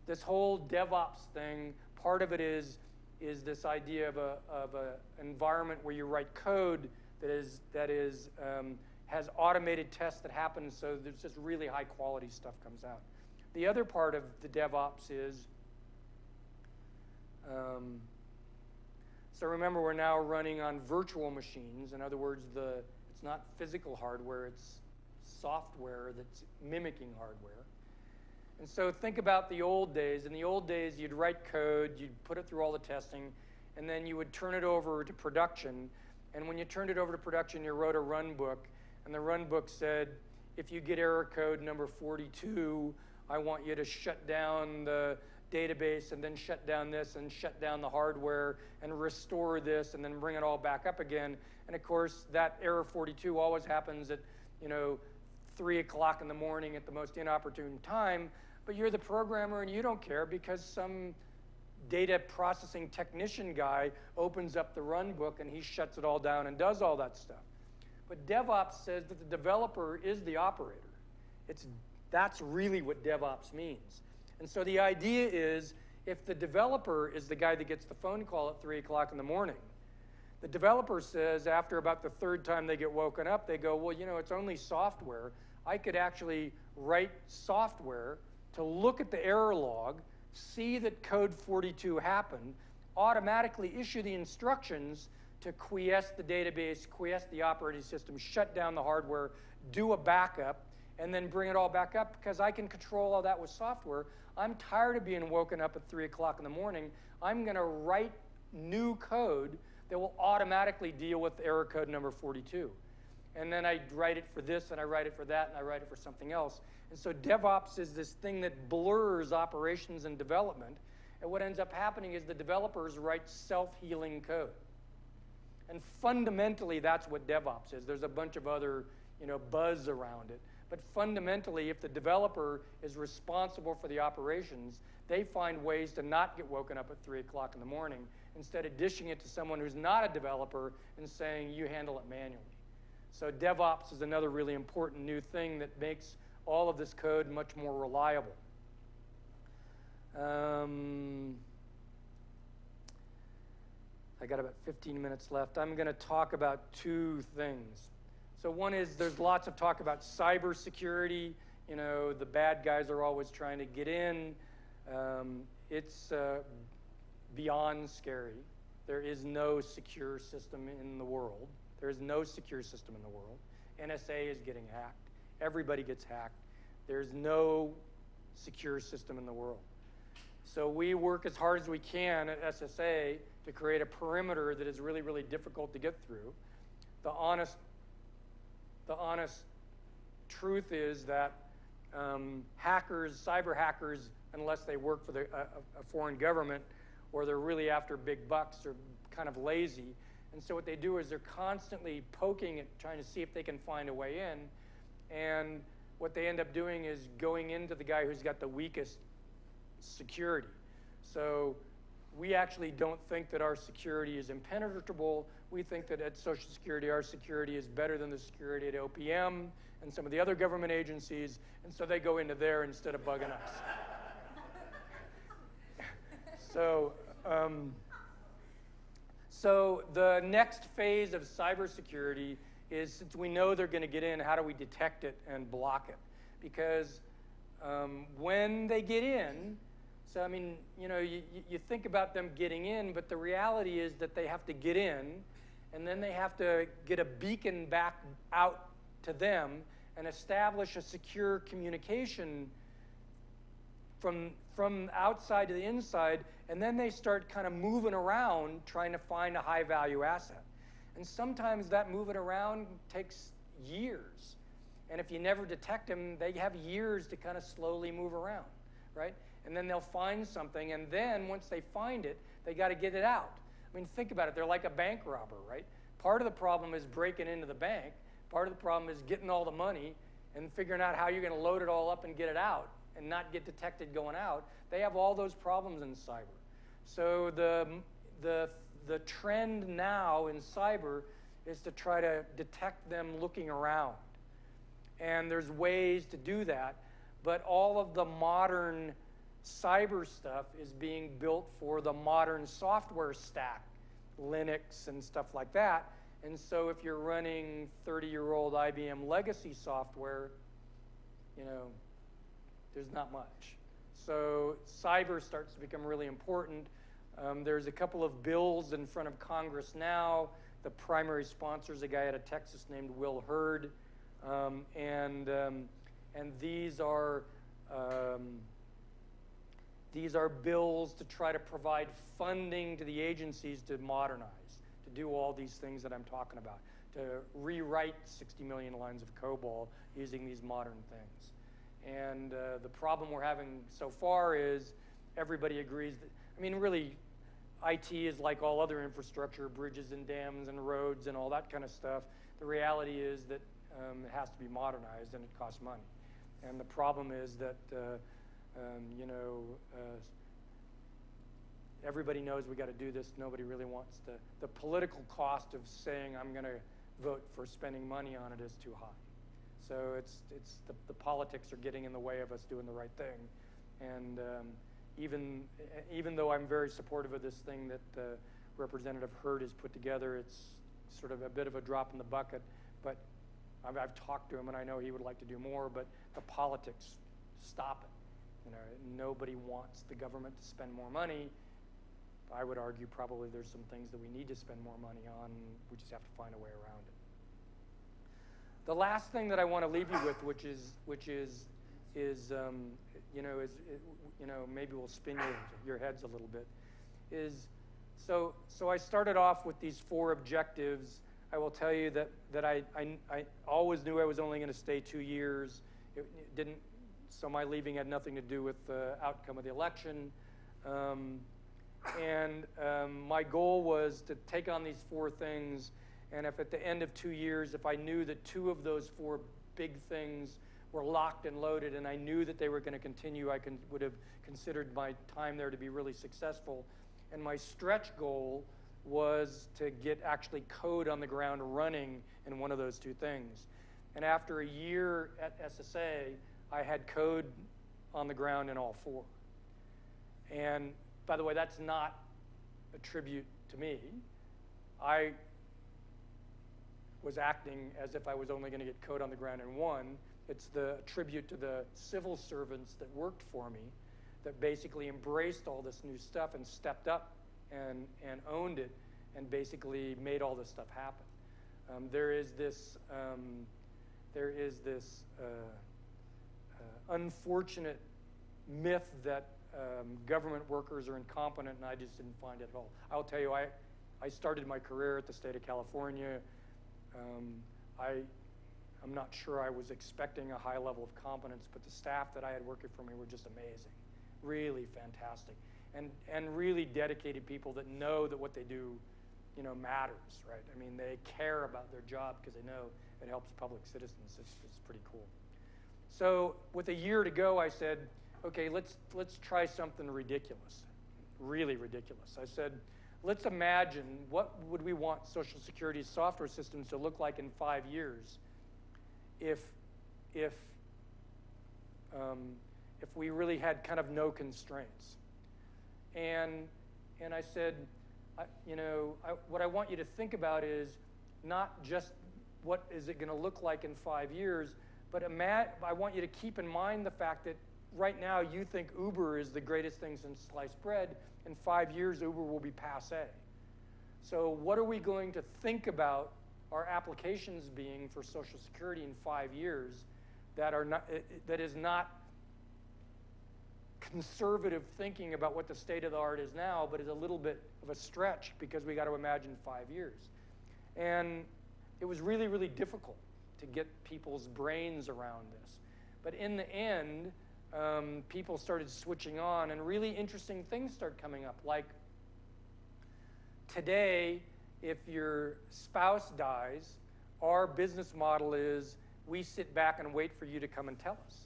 this whole DevOps thing, part of it is this idea of a environment where you write code that has automated tests that happen, so there's just really high quality stuff comes out. The other part of the DevOps is, so remember we're now running on virtual machines. In other words, it's not physical hardware, it's software that's mimicking hardware. And so think about the old days. In the old days, you'd write code, you'd put it through all the testing, and then you would turn it over to production. And when you turned it over to production, you wrote a run book. And the run book said, if you get error code number 42, I want you to shut down the database and then shut down this and shut down the hardware and restore this and then bring it all back up again. And of course, that error 42 always happens at, 3 o'clock in the morning at the most inopportune time, but you're the programmer and you don't care because some data processing technician guy opens up the run book and he shuts it all down and does all that stuff. But DevOps says that the developer is the operator. That's really what DevOps means. And so the idea is if the developer is the guy that gets the phone call at 3 o'clock in the morning, the developer says after about the 3rd time they get woken up, they go, well, it's only software. I could actually write software to look at the error log, see that code 42 happened, automatically issue the instructions to quiesce the database, quiesce the operating system, shut down the hardware, do a backup, and then bring it all back up because I can control all that with software. I'm tired of being woken up at 3 o'clock in the morning. I'm going to write new code that will automatically deal with error code number 42. And then I write it for this, and I write it for that, and I write it for something else. And so DevOps is this thing that blurs operations and development. And what ends up happening is the developers write self-healing code. And fundamentally, that's what DevOps is. There's a bunch of other buzz around it. But fundamentally, if the developer is responsible for the operations, they find ways to not get woken up at 3 o'clock in the morning instead of dishing it to someone who's not a developer and saying, you handle it manually. So DevOps is another really important new thing that makes all of this code much more reliable. I got about 15 minutes left. I'm going to talk about 2 things. So one is there's lots of talk about cybersecurity. The bad guys are always trying to get in. It's beyond scary. There is no secure system in the world. There is no secure system in the world. NSA is getting hacked. Everybody gets hacked. There's no secure system in the world. So we work as hard as we can at SSA to create a perimeter that is really, really difficult to get through. The honest truth is that cyber hackers, unless they work for a foreign government or they're really after big bucks or kind of lazy, And so what they do is they're constantly poking at trying to see if they can find a way in. And what they end up doing is going into the guy who's got the weakest security. So we actually don't think that our security is impenetrable. We think that at Social Security, our security is better than the security at OPM and some of the other government agencies, and so they go into there instead of bugging us. So the next phase of cybersecurity is, since we know they're going to get in, how do we detect it and block it? Because when they get in, so I mean, you know, you think about them getting in, but the reality is that they have to get in, and then they have to get a beacon back out to them and establish a secure communication from outside to the inside, and then they start kind of moving around trying to find a high-value asset. And sometimes that moving around takes years. And if you never detect them, they have years to kind of slowly move around, right? And then they'll find something, and then once they find it, they got to get it out. I mean, think about it. They're like a bank robber, right? Part of the problem is breaking into the bank. Part of the problem is getting all the money and figuring out how you're going to load it all up and get it out and not get detected going out. They have all those problems in cyber. So the trend now in cyber is to try to detect them looking around. And there's ways to do that, but all of the modern cyber stuff is being built for the modern software stack, Linux and stuff like that. And so if you're running 30-year-old IBM legacy software, you know, there's not much. So cyber starts to become really important. There's a couple of bills in front of Congress now. The primary sponsor is a guy out of Texas named Will Hurd. And these are bills to try to provide funding to the agencies to modernize, to do all these things that I'm talking about, to rewrite 60 million lines of COBOL using these modern things. And the problem we're having so far is everybody agrees that, I mean, really, IT is like all other infrastructure, bridges and dams and roads and all that kind of stuff. The reality is that it has to be modernized and it costs money. And the problem is that, you know, everybody knows we got to do this. Nobody really wants to. The political cost of saying I'm going to vote for spending money on it is too high. So the politics are getting in the way of us doing the right thing. And even though I'm very supportive of this thing that Representative Hurd has put together, it's sort of a bit of a drop in the bucket. But I've talked to him, and I know he would like to do more, but the politics stop it. You know, nobody wants the government to spend more money. I would argue probably there's some things that we need to spend more money on. We just have to find a way around it. The last thing that I want to leave you with, which is maybe will spin your heads a little bit, is so I started off with these 4 objectives. I will tell you that I always knew I was only going to stay 2 years. It didn't. So my leaving had nothing to do with the outcome of the election. My goal was to take on these 4 things, and if at the end of 2 years, if I knew that 2 of those 4 big things were locked and loaded and I knew that they were going to continue, I would have considered my time there to be really successful. And my stretch goal was to get actually code on the ground running in one of those 2 things. And after a year at SSA, I had code on the ground in all 4. And by the way, that's not a tribute to me. I was acting as if I was only going to get code on the ground in 1. It's the tribute to the civil servants that worked for me that basically embraced all this new stuff and stepped up and owned it and basically made all this stuff happen. There is this unfortunate myth that government workers are incompetent, and I just didn't find it at all. I'll tell you, I started my career at the state of California. I'm not sure I was expecting a high level of competence, but the staff that I had working for me were just amazing, really fantastic, and really dedicated people that know that what they do matters, right? I mean, they care about their job because they know it helps public citizens. It's pretty cool. So with a year to go, I said, okay, let's try something ridiculous, really ridiculous. I said, let's imagine what would we want Social Security's software systems to look like in 5 years if we really had kind of no constraints. And I said, what I want you to think about is not just what is it going to look like in 5 years, but I want you to keep in mind the fact that right now you think Uber is the greatest thing since sliced bread. In 5 years, Uber will be passé. So what are we going to think about our applications being for Social Security in 5 years that is not conservative thinking about what the state of the art is now, but is a little bit of a stretch because we got to imagine 5 years. And it was really, really difficult to get people's brains around this. But in the end, people started switching on, and really interesting things started coming up. Like today, if your spouse dies, our business model is we sit back and wait for you to come and tell us.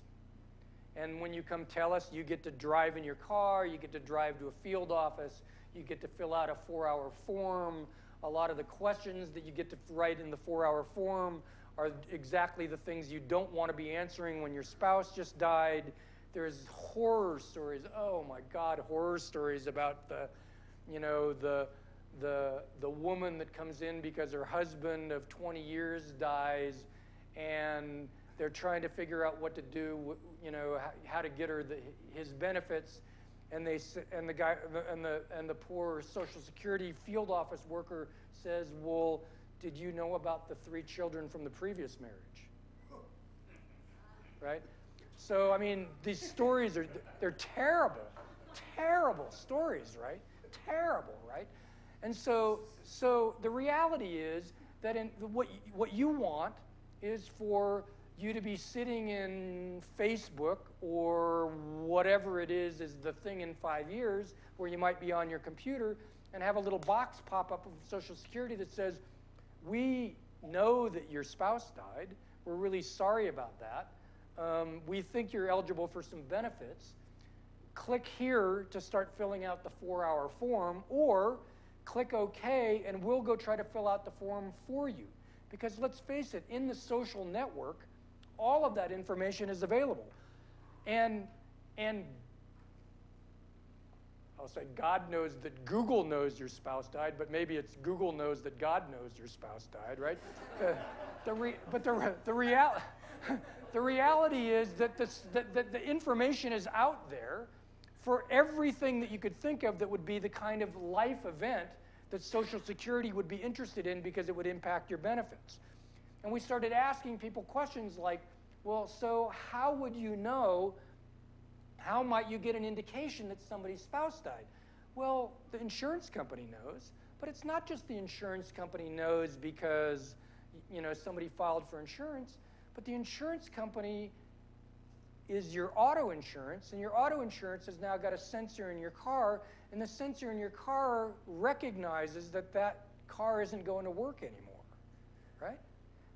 And when you come tell us, you get to drive in your car, you get to drive to a field office, you get to fill out a 4-hour form. A lot of the questions that you get to write in the 4-hour form are exactly the things you don't want to be answering when your spouse just died. There's horror stories, oh my God, horror stories about the woman that comes in because her husband of 20 years dies, and they're trying to figure out what to do, how to get her his benefits, and the poor Social Security field office worker says, "Well, did you know about the 3 children from the previous marriage?" Right? So I mean, these stories they're terrible, terrible stories, right? Terrible, right? And so the reality is that what you want is for you to be sitting in Facebook or whatever it is the thing in 5 years, where you might be on your computer and have a little box pop up of Social Security that says, "We know that your spouse died. We're really sorry about that. We think you're eligible for some benefits. Click here to start filling out the 4-hour form, or click OK, and we'll go try to fill out the form for you." Because let's face it, in the social network, all of that information is available. And I'll say God knows that Google knows your spouse died, but maybe it's Google knows that God knows your spouse died, right? The reality is that the information is out there for everything that you could think of that would be the kind of life event that Social Security would be interested in because it would impact your benefits. And we started asking people questions like, well, so how would you know, how might you get an indication that somebody's spouse died? Well, the insurance company knows, but it's not just the insurance company knows because somebody filed for insurance, but the insurance company is your auto insurance, and your auto insurance has now got a sensor in your car, and the sensor in your car recognizes that car isn't going to work anymore, right?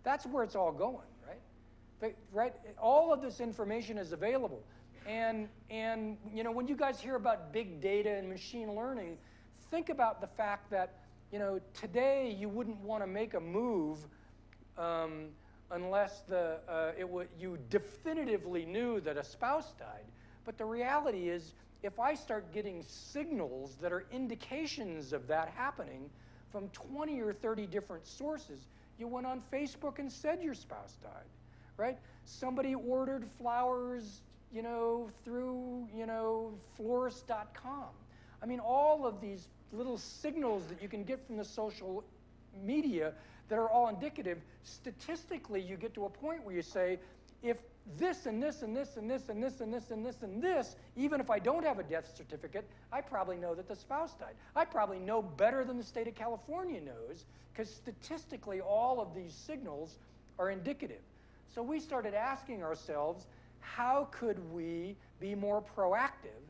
That's where it's all going, right? Right? All of this information is available. And when you guys hear about big data and machine learning, think about the fact that, today you wouldn't want to make a move unless you definitively knew that a spouse died. But the reality is, if I start getting signals that are indications of that happening from 20 or 30 different sources, you went on Facebook and said your spouse died, right? Somebody ordered flowers, through, florist.com. I mean, all of these little signals that you can get from the social media that are all indicative, statistically you get to a point where you say, if this and this and this and this and this and this and this and this, even if I don't have a death certificate, I probably know that the spouse died. I probably know better than the state of California knows, because statistically all of these signals are indicative. So we started asking ourselves, how could we be more proactive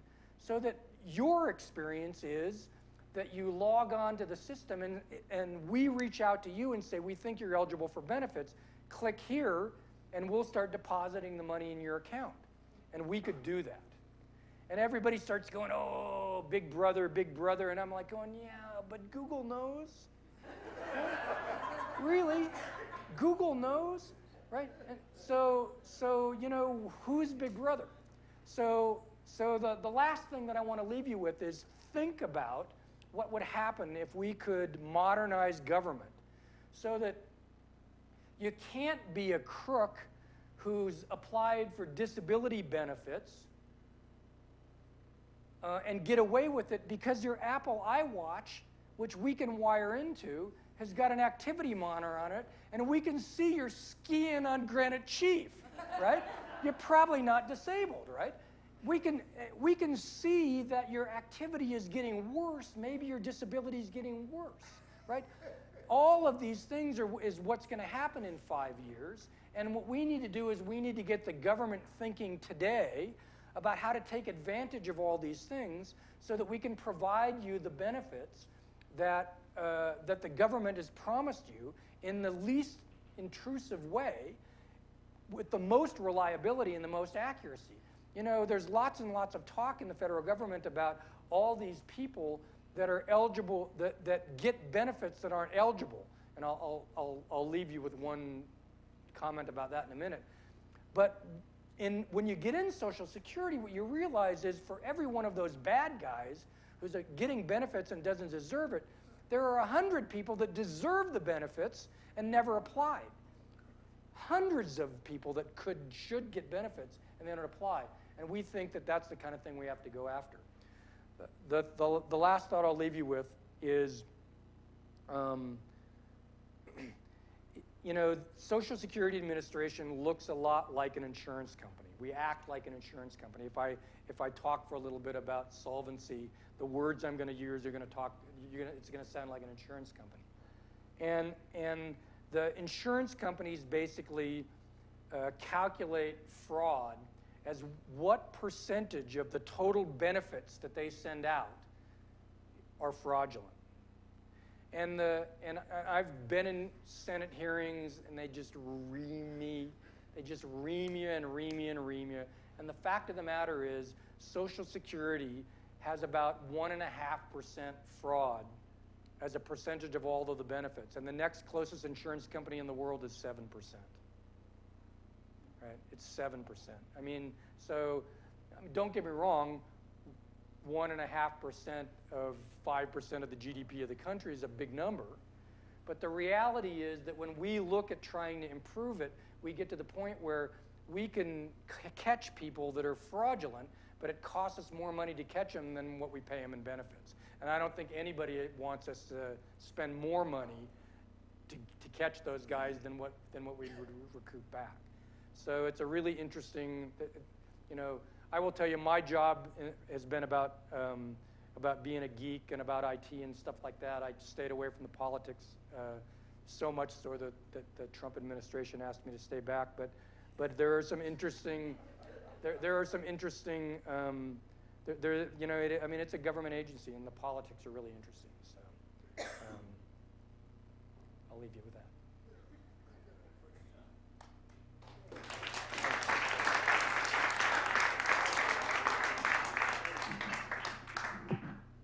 so that your experience is that you log on to the system and we reach out to you and say, we think you're eligible for benefits, click here and we'll start depositing the money in your account. And we could do that. And everybody starts going, oh, big brother, and I'm like going, yeah, but Google knows. Really? Google knows, right? And so you know, who's big brother? So the last thing that I want to leave you with is think about what would happen if we could modernize government so that you can't be a crook who's applied for disability benefits and get away with it because your Apple iWatch, which we can wire into, has got an activity monitor on it, and we can see you're skiing on Granite Chief, right? You're probably not disabled, right? We can see that your activity is getting worse. Maybe your disability is getting worse, right? All of these things is what's going to happen in 5 years. And what we need to do is we need to get the government thinking today about how to take advantage of all these things so that we can provide you the benefits that, that the government has promised you in the least intrusive way with the most reliability and the most accuracy. You know, there's lots and lots of talk in the federal government about all these people that are eligible, that get benefits that aren't eligible. And I'll leave you with one comment about that in a minute. But when you get in Social Security, what you realize is for every one of those bad guys who's getting benefits and doesn't deserve it, there are 100 people that deserve the benefits and never applied. Hundreds of people that should get benefits and they don't apply. And we think that that's the kind of thing we have to go after. The last thought I'll leave you with is, you know, Social Security Administration looks a lot like an insurance company. We act like an insurance company. If I talk for a little bit about solvency, the words I'm going to use are going to talk. It's going to sound like an insurance company, and the insurance companies basically calculate fraud as what percentage of the total benefits that they send out are fraudulent. And I've been in Senate hearings, and they just ream me. They just ream you and ream you and ream you. And the fact of the matter is, Social Security has about 1.5% fraud as a percentage of all of the benefits. And the next closest insurance company in the world is 7%. Right? It's 7%. I mean, so don't get me wrong, 1.5% of 5% of the GDP of the country is a big number. But the reality is that when we look at trying to improve it, we get to the point where we can catch people that are fraudulent, but it costs us more money to catch them than what we pay them in benefits. And I don't think anybody wants us to spend more money to catch those guys than what we would recoup back. So it's a really interesting, you know, I will tell you my job has been about being a geek and about IT and stuff like that. I stayed away from the politics so much so that the Trump administration asked me to stay back. But there are some interesting, there are some interesting, you know, I mean, it's a government agency and the politics are really interesting. So I'll leave you with that.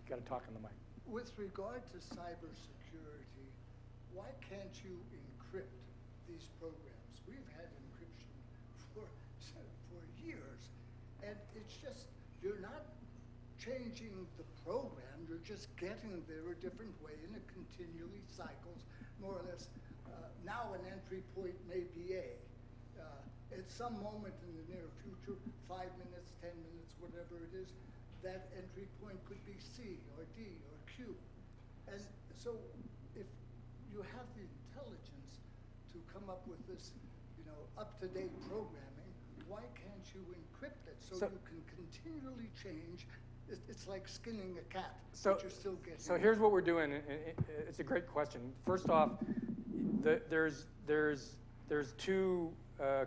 Got to talk on the mic. With regard to cybersecurity, why can't you encrypt these programs? We've had encryption for years, and it's just, you're not changing the program, you're just getting there a different way, and it continually cycles, more or less. Now an entry point may be A. At some moment in the near future, 5 minutes, 10 minutes, whatever it is, that entry point could be C or D or Q. And so if you have the intelligence to come up with this, you know, up-to-date programming, why can't you encrypt it so you can continually change? It's like skinning a cat, but you're still getting. So here's what we're doing. It's a great question. First off, there's two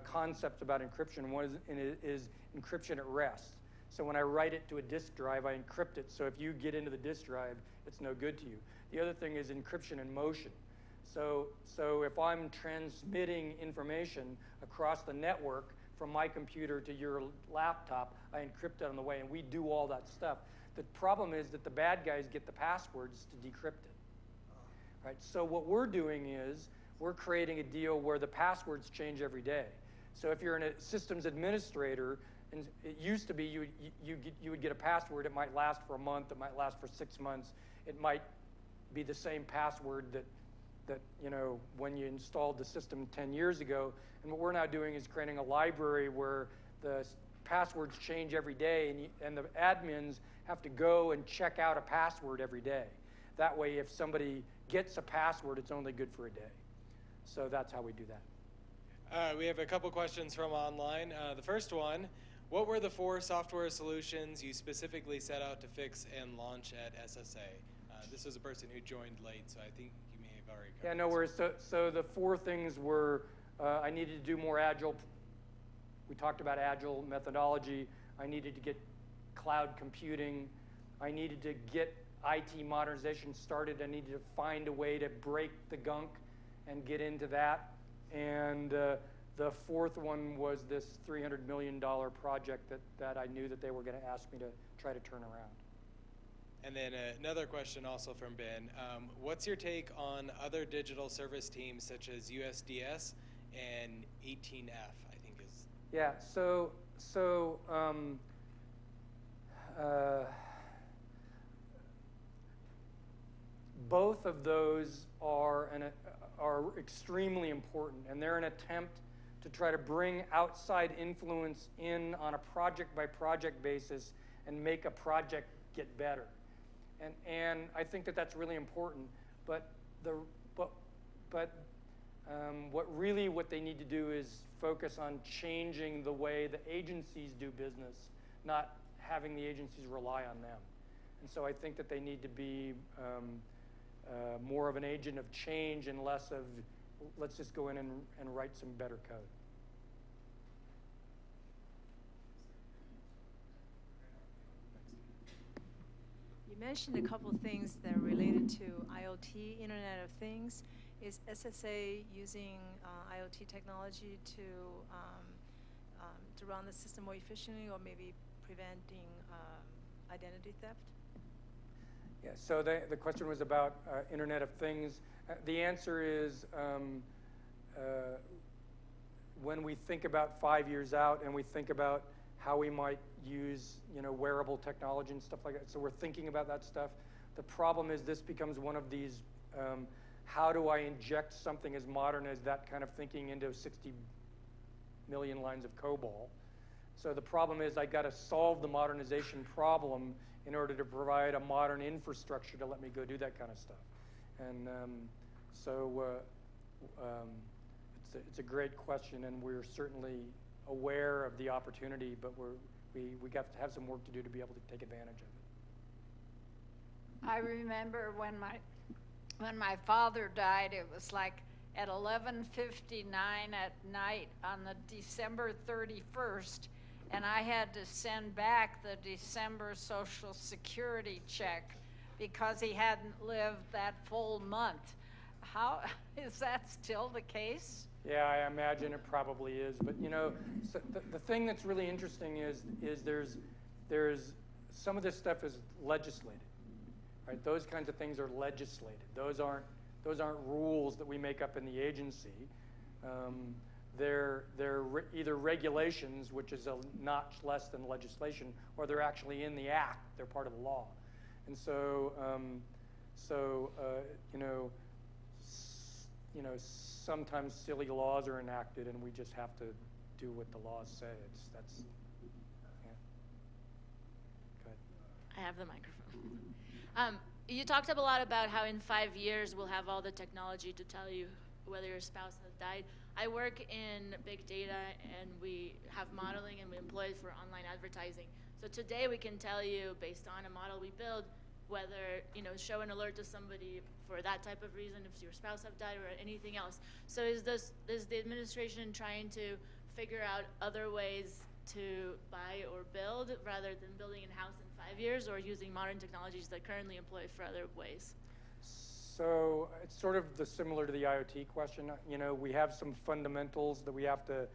concepts about encryption. One is encryption at rest. So when I write it to a disk drive, I encrypt it. So if you get into the disk drive, it's no good to you. The other thing is encryption in motion. So if I'm transmitting information across the network from my computer to your laptop, I encrypt it on the way, and we do all that stuff. The problem is that the bad guys get the passwords to decrypt it. Right? So what we're doing is we're creating a deal where the passwords change every day. So if you're a systems administrator, and it used to be you would get a password. It might last for a month. It might last for 6 months. It might be the same password that when you installed the system 10 years ago. And what we're now doing is creating a library where the passwords change every day, and the admins have to go and check out a password every day. That way, if somebody gets a password, it's only good for a day. So that's how we do that. We have a couple questions from online. The first one, what were the 4 software solutions you specifically set out to fix and launch at SSA? This was a person who joined late, so I think you may have already covered Yeah, no worries. So the 4 things were, I needed to do more Agile. We talked about Agile methodology. I needed to get cloud computing. I needed to get IT modernization started. I needed to find a way to break the gunk and get into that. And the 4th one was this $300 million project that I knew that they were going to ask me to try to turn around. And then another question also from Ben. What's your take on other digital service teams such as USDS and 18F, I think is? Yeah, so both of those are extremely important, and they're an attempt to try to bring outside influence in on a project-by-project basis and make a project get better. And I think that that's really important. But what they need to do is focus on changing the way the agencies do business, not having the agencies rely on them. And so I think that they need to be more of an agent of change and less of, let's just go in and write some better code. You mentioned a couple of things that are related to IoT, Internet of Things. Is SSA using IoT technology to run the system more efficiently, or maybe preventing identity theft? Yeah, so the question was about Internet of Things. The answer is when we think about 5 years out and we think about how we might use wearable technology and stuff like that, so we're thinking about that stuff. The problem is this becomes one of these, how do I inject something as modern as that kind of thinking into 60 million lines of COBOL? So the problem is I got to solve the modernization problem in order to provide a modern infrastructure to let me go do that kind of stuff. And it's a great question, and we're certainly aware of the opportunity, but we got to have some work to do to be able to take advantage of it. I remember when my father died, it was like at 11:59 at night on the December 31st, and I had to send back the December Social Security check because he hadn't lived that full month. How is that still the case? Yeah, I imagine it probably is. But so the thing that's really interesting is there's some of this stuff is legislated, right? Those kinds of things are legislated. Those aren't rules that we make up in the agency. They're either regulations, which is a notch less than legislation, or they're actually in the act. They're part of the law. And so sometimes silly laws are enacted, and we just have to do what the laws say. Yeah. Go ahead. I have the microphone. You talked a lot about how in 5 years we'll have all the technology to tell you whether your spouse has died. I work in big data, and we have modeling, and we employ it for online advertising. So today we can tell you, based on a model we build, whether, show an alert to somebody for that type of reason, if your spouse have died or anything else. So is the administration trying to figure out other ways to buy or build rather than building in-house in 5 years or using modern technologies that currently employ for other ways? So it's sort of similar to the IoT question. You know, we have some fundamentals that we have to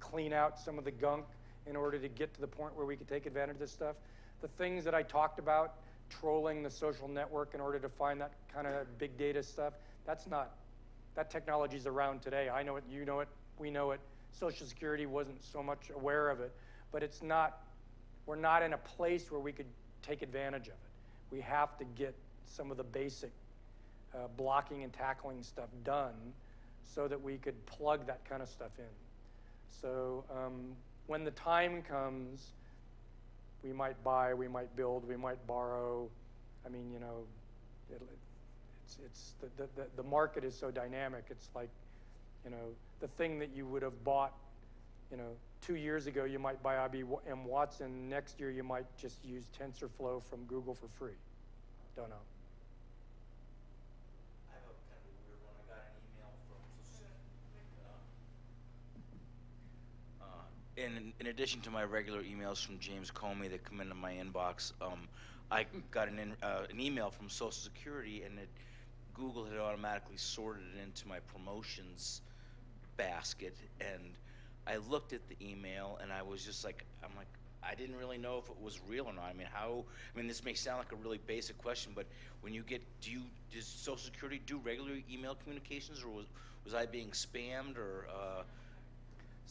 clean out some of the gunk in order to get to the point where we can take advantage of this stuff. The things that I talked about, trolling the social network in order to find that kind of big data stuff, that technology's around today. I know it, you know it, we know it. Social Security wasn't so much aware of it, but we're not in a place where we could take advantage of it. We have to get some of the basic blocking and tackling stuff done so that we could plug that kind of stuff in. So when the time comes, we might buy, we might build, we might borrow. I mean, you know, the market is so dynamic. It's like, you know, the thing that you would have bought, you know, 2 years ago, you might buy IBM Watson. Next year, you might just use TensorFlow from Google for free. Don't know. I have a kind of a weird one. I got an email from in addition to my regular emails from James Comey that come into my inbox, I got an email from Social Security, and Google had automatically sorted it into my promotions basket, and I looked at the email, and I was just like, I didn't really know if it was real or not. I mean, this may sound like a really basic question, but when you get, does Social Security do regular email communications, or was I being spammed, or?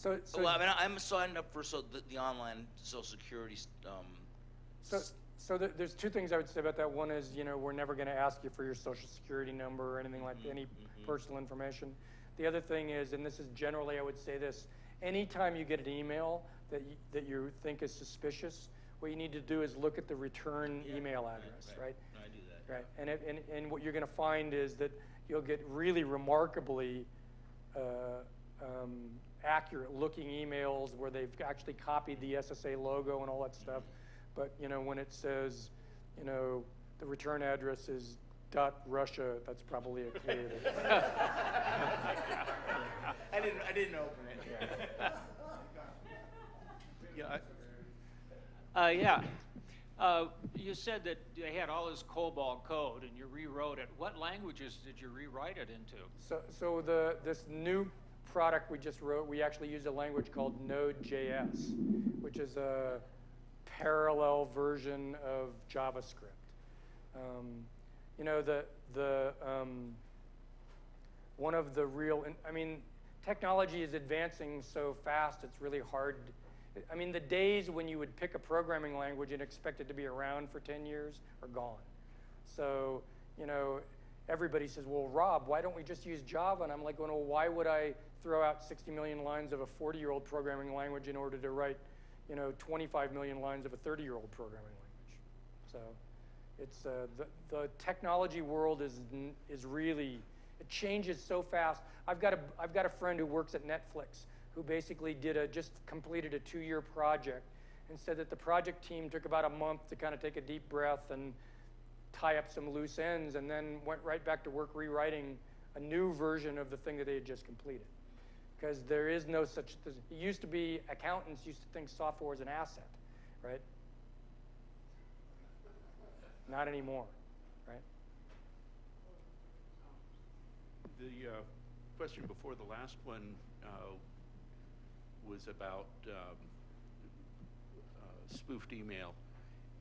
Well, I mean, I'm signed up for the online Social Security. So there's two things I would say about that. One is, you know, we're never going to ask you for your Social Security number or anything like any personal information. The other thing is, and this is generally, I would say this, anytime you get an email that you think is suspicious, what you need to do is look at the return email address, right? I do that. Right, and what you're going to find is that you'll get really remarkably accurate looking emails where they've actually copied the SSA logo and all that stuff. But, you know, when it says, you know, the return address is .Russia, that's probably a clue. I didn't open it. You said that they had all this COBOL code and you rewrote it. What languages did you rewrite it into? So this new product we just wrote, we actually use a language called Node.js, which is a parallel version of JavaScript. You know, one of the real, I mean, technology is advancing so fast, it's really hard. I mean, the days when you would pick a programming language and expect it to be around for 10 years are gone. So, you know, everybody says, well, Rob, why don't we just use Java? And I'm like, well, why would I throw out 60 million lines of a 40-year-old programming language in order to write, you know, 25 million lines of a 30-year-old programming language? So it's the technology world is really, it changes so fast. I've got a friend who works at Netflix who basically just completed a 2-year project and said that the project team took about a month to kind of take a deep breath and tie up some loose ends, and then went right back to work rewriting a new version of the thing that they had just completed. Because there is no such thing. It used to be, accountants used to think software was an asset, right? Not anymore, right? The question before the last one was about spoofed email.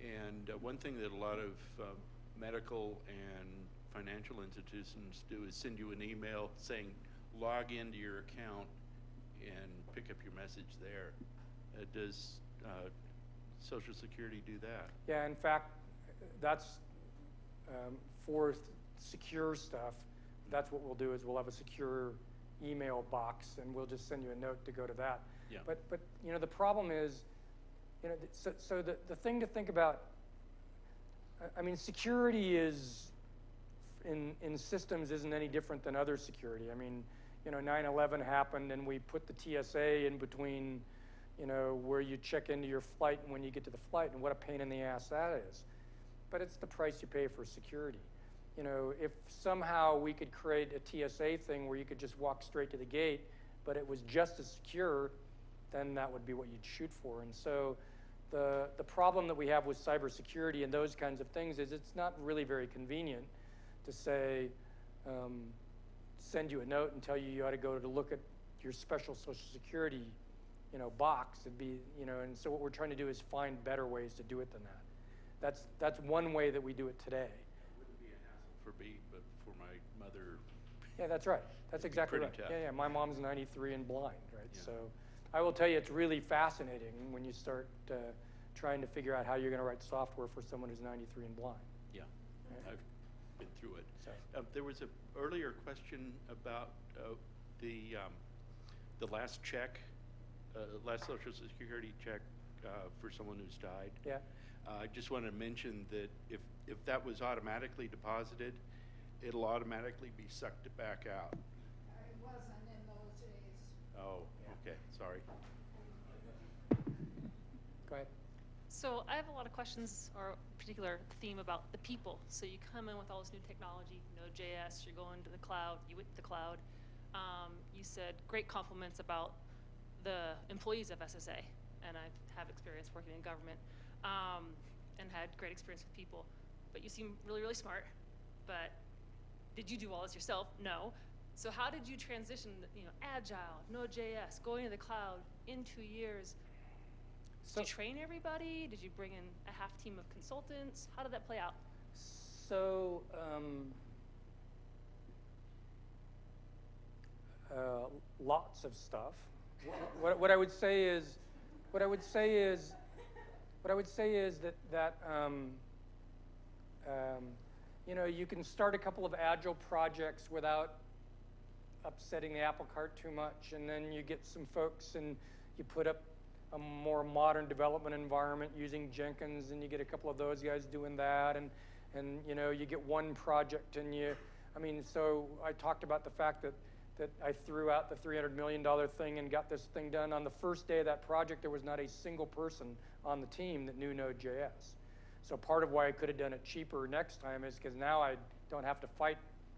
And one thing that a lot of medical and financial institutions do is send you an email saying, log into your account and pick up your message there. Does Social Security do that? Yeah, in fact, that's for secure stuff. That's what we'll do is we'll have a secure email box, and we'll just send you a note to go to that. Yeah. But you know, the problem is, you know, so the thing to think about, I mean, security is in systems isn't any different than other security. I mean, you know, 9/11 happened, and we put the TSA in between, you know, where you check into your flight and when you get to the flight, and what a pain in the ass that is. But it's the price you pay for security. You know, if somehow we could create a TSA thing where you could just walk straight to the gate, but it was just as secure, then that would be what you'd shoot for. And so the problem that we have with cybersecurity and those kinds of things is it's not really very convenient to say, send you a note and tell you ought to go to look at your special Social Security, box. It'd be, and so what we're trying to do is find better ways to do it than that. That's one way that we do it today. It wouldn't be a hassle for me, but for my mother. Yeah, that's right. That's exactly right. Tough. Yeah. My mom's 93 and blind, right? Yeah. So I will tell you, it's really fascinating when you start trying to figure out how you're going to write software for someone who's 93 and blind. Yeah, Right. I've been through it. So. There was an earlier question about the last check, last Social Security check for someone who's died. Yeah. I just want to mention that if that was automatically deposited, it'll automatically be sucked back out. It wasn't in those days. Oh, okay, sorry. Go ahead. So I have a lot of questions or a particular theme about the people. So you come in with all this new technology, Node.js, you're going to the cloud, you went to the cloud. You said great compliments about the employees of SSA, and I have experience working in government, and had great experience with people. But you seem really, really smart. But did you do all this yourself? No. So how did you transition, Agile, Node.js, going to the cloud in 2 years? Did you train everybody? Did you bring in a half team of consultants? How did that play out? So lots of stuff. What I would say is that you can start a couple of Agile projects without upsetting the apple cart too much, and then you get some folks and you put up a more modern development environment using Jenkins, and you get a couple of those guys doing that, and you get one project, and so I talked about the fact that I threw out the $300 million thing and got this thing done. On the first day of that project, there was not a single person on the team that knew Node.js. So part of why I could have done it cheaper next time is because now I don't have to fight,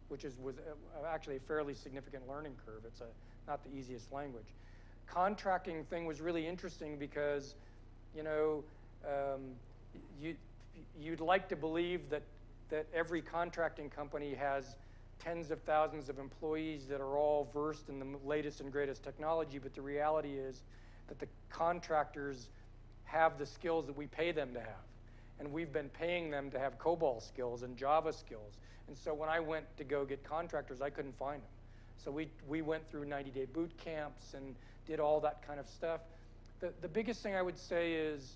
which was actually a fairly significant learning curve. It's not the easiest language. Contracting thing was really interesting because, you'd like to believe that every contracting company has tens of thousands of employees that are all versed in the latest and greatest technology, but the reality is that the contractors have the skills that we pay them to have. And we've been paying them to have COBOL skills and Java skills. And so when I went to go get contractors, I couldn't find them. So we went through 90-day boot camps and did all that kind of stuff. The biggest thing I would say is,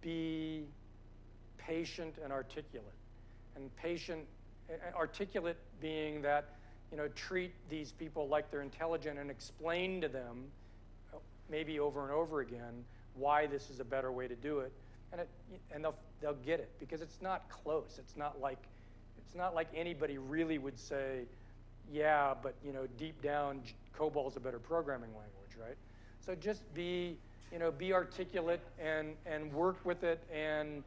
be patient and articulate. And articulate being that, treat these people like they're intelligent and explain to them, maybe over and over again, why this is a better way to do it. And they'll get it, because it's not close. It's not like anybody really would say, yeah, but deep down, COBOL's a better programming language, right? So just be articulate and work with it and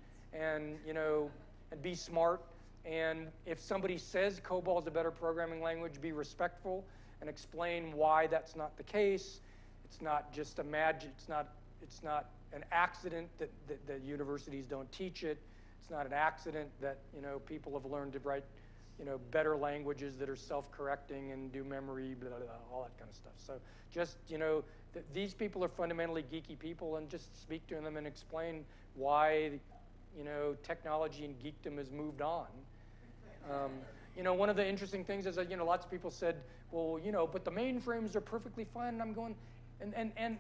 be smart. And if somebody says COBOL is a better programming language, be respectful and explain why that's not the case. It's not just it's not an accident that universities don't teach it. It's not an accident that people have learned to write better languages that are self-correcting and do memory, blah, blah, blah, all that kind of stuff. So just these people are fundamentally geeky people, and just speak to them and explain why technology and geekdom has moved on. One of the interesting things is that lots of people said, well, but the mainframes are perfectly fine, and I'm going,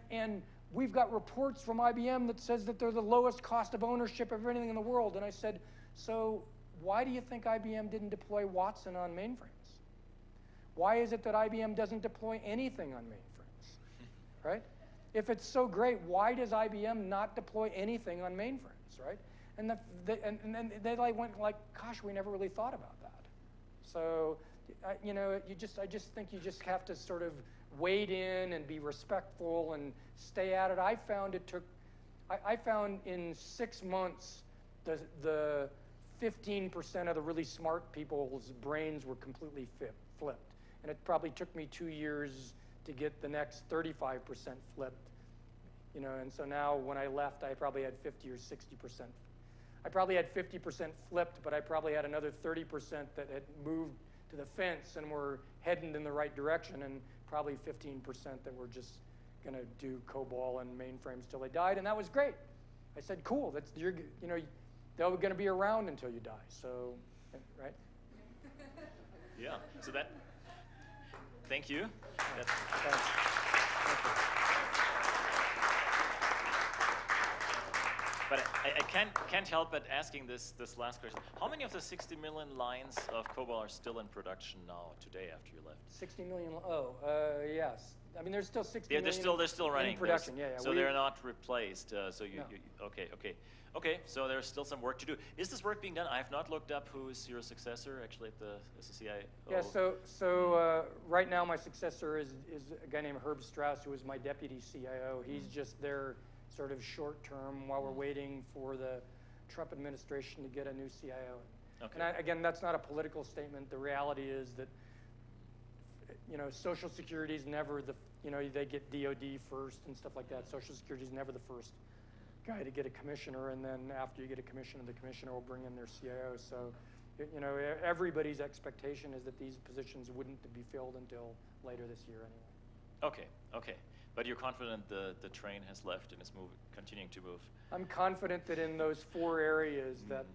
and we've got reports from IBM that says that they're the lowest cost of ownership of anything in the world. And I said, so why do you think IBM didn't deploy Watson on mainframes? Why is it that IBM doesn't deploy anything on mainframes, right? If it's so great, why does IBM not deploy anything on mainframes, right? And they went like, gosh, we never really thought about that. So, I just think you just have to sort of wade in and be respectful and stay at it. I found in 6 months, the 15% of the really smart people's brains were completely flipped. and it probably took me 2 years to get the next 35% flipped. You know, and so now when I left, I probably had 50 or 60%. I probably had 50% flipped, but I probably had another 30% that had moved to the fence and were heading in the right direction, and probably 15% that were just going to do COBOL and mainframes till they died, and that was great. I said, cool, you know, they're going to be around until you die, so, right? Yeah, so that, thank you. That's, Thanks. Thank you. but I can't help but asking this last question. How many of the 60 million lines of COBOL are still in production now, today, after you left? 60 million, yes. I mean, there's still 60 million They're still running. in production, yeah. So they're not replaced, so you, okay, so there's still some work to do. Is this work being done? I have not looked up who's your successor, actually, as a CIO. Yeah, so right now my successor is a guy named Herb Strauss, who was my deputy CIO. He's just there sort of short term while we're waiting for the Trump administration to get a new CIO. Okay. And again, that's not a political statement. The reality is that, you know, Social Security is never the, you know, they get DOD first and stuff like that. Social Security is never the first guy to get a commissioner, and then after you get a commissioner, the commissioner will bring in their CIO. So, you know, everybody's expectation is that these positions wouldn't be filled until later this year anyway. Okay. But you're confident the train has left and is continuing to move? I'm confident that in those 4 areas that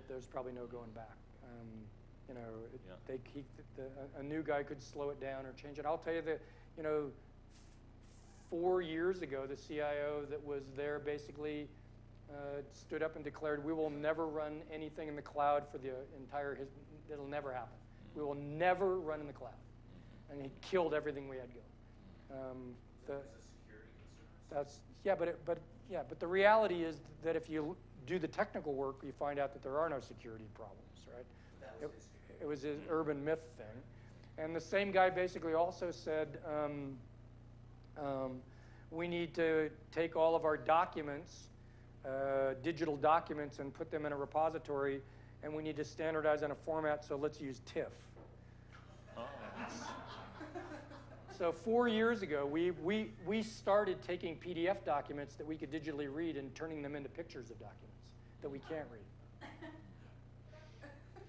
there's probably no going back. You know, a new guy could slow it down or change it. I'll tell you that, you know, 4 years ago, the CIO that was there basically stood up and declared, we will never run anything in the cloud for the entire, it'll never happen. We will never run in the cloud. And he killed everything we had going. But the reality is that if you do the technical work, you find out that there are no security problems, right? It was an urban myth thing. And the same guy basically also said, we need to take all of our documents, digital documents, and put them in a repository, and we need to standardize on a format, so let's use TIFF. Oh. So 4 years ago, we started taking PDF documents that we could digitally read and turning them into pictures of documents that we can't read.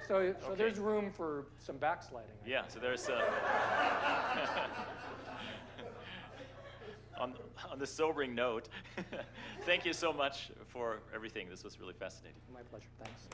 So there's room for some backsliding. Yeah, so there's on the sobering note, thank you so much for everything. This was really fascinating. My pleasure. Thanks.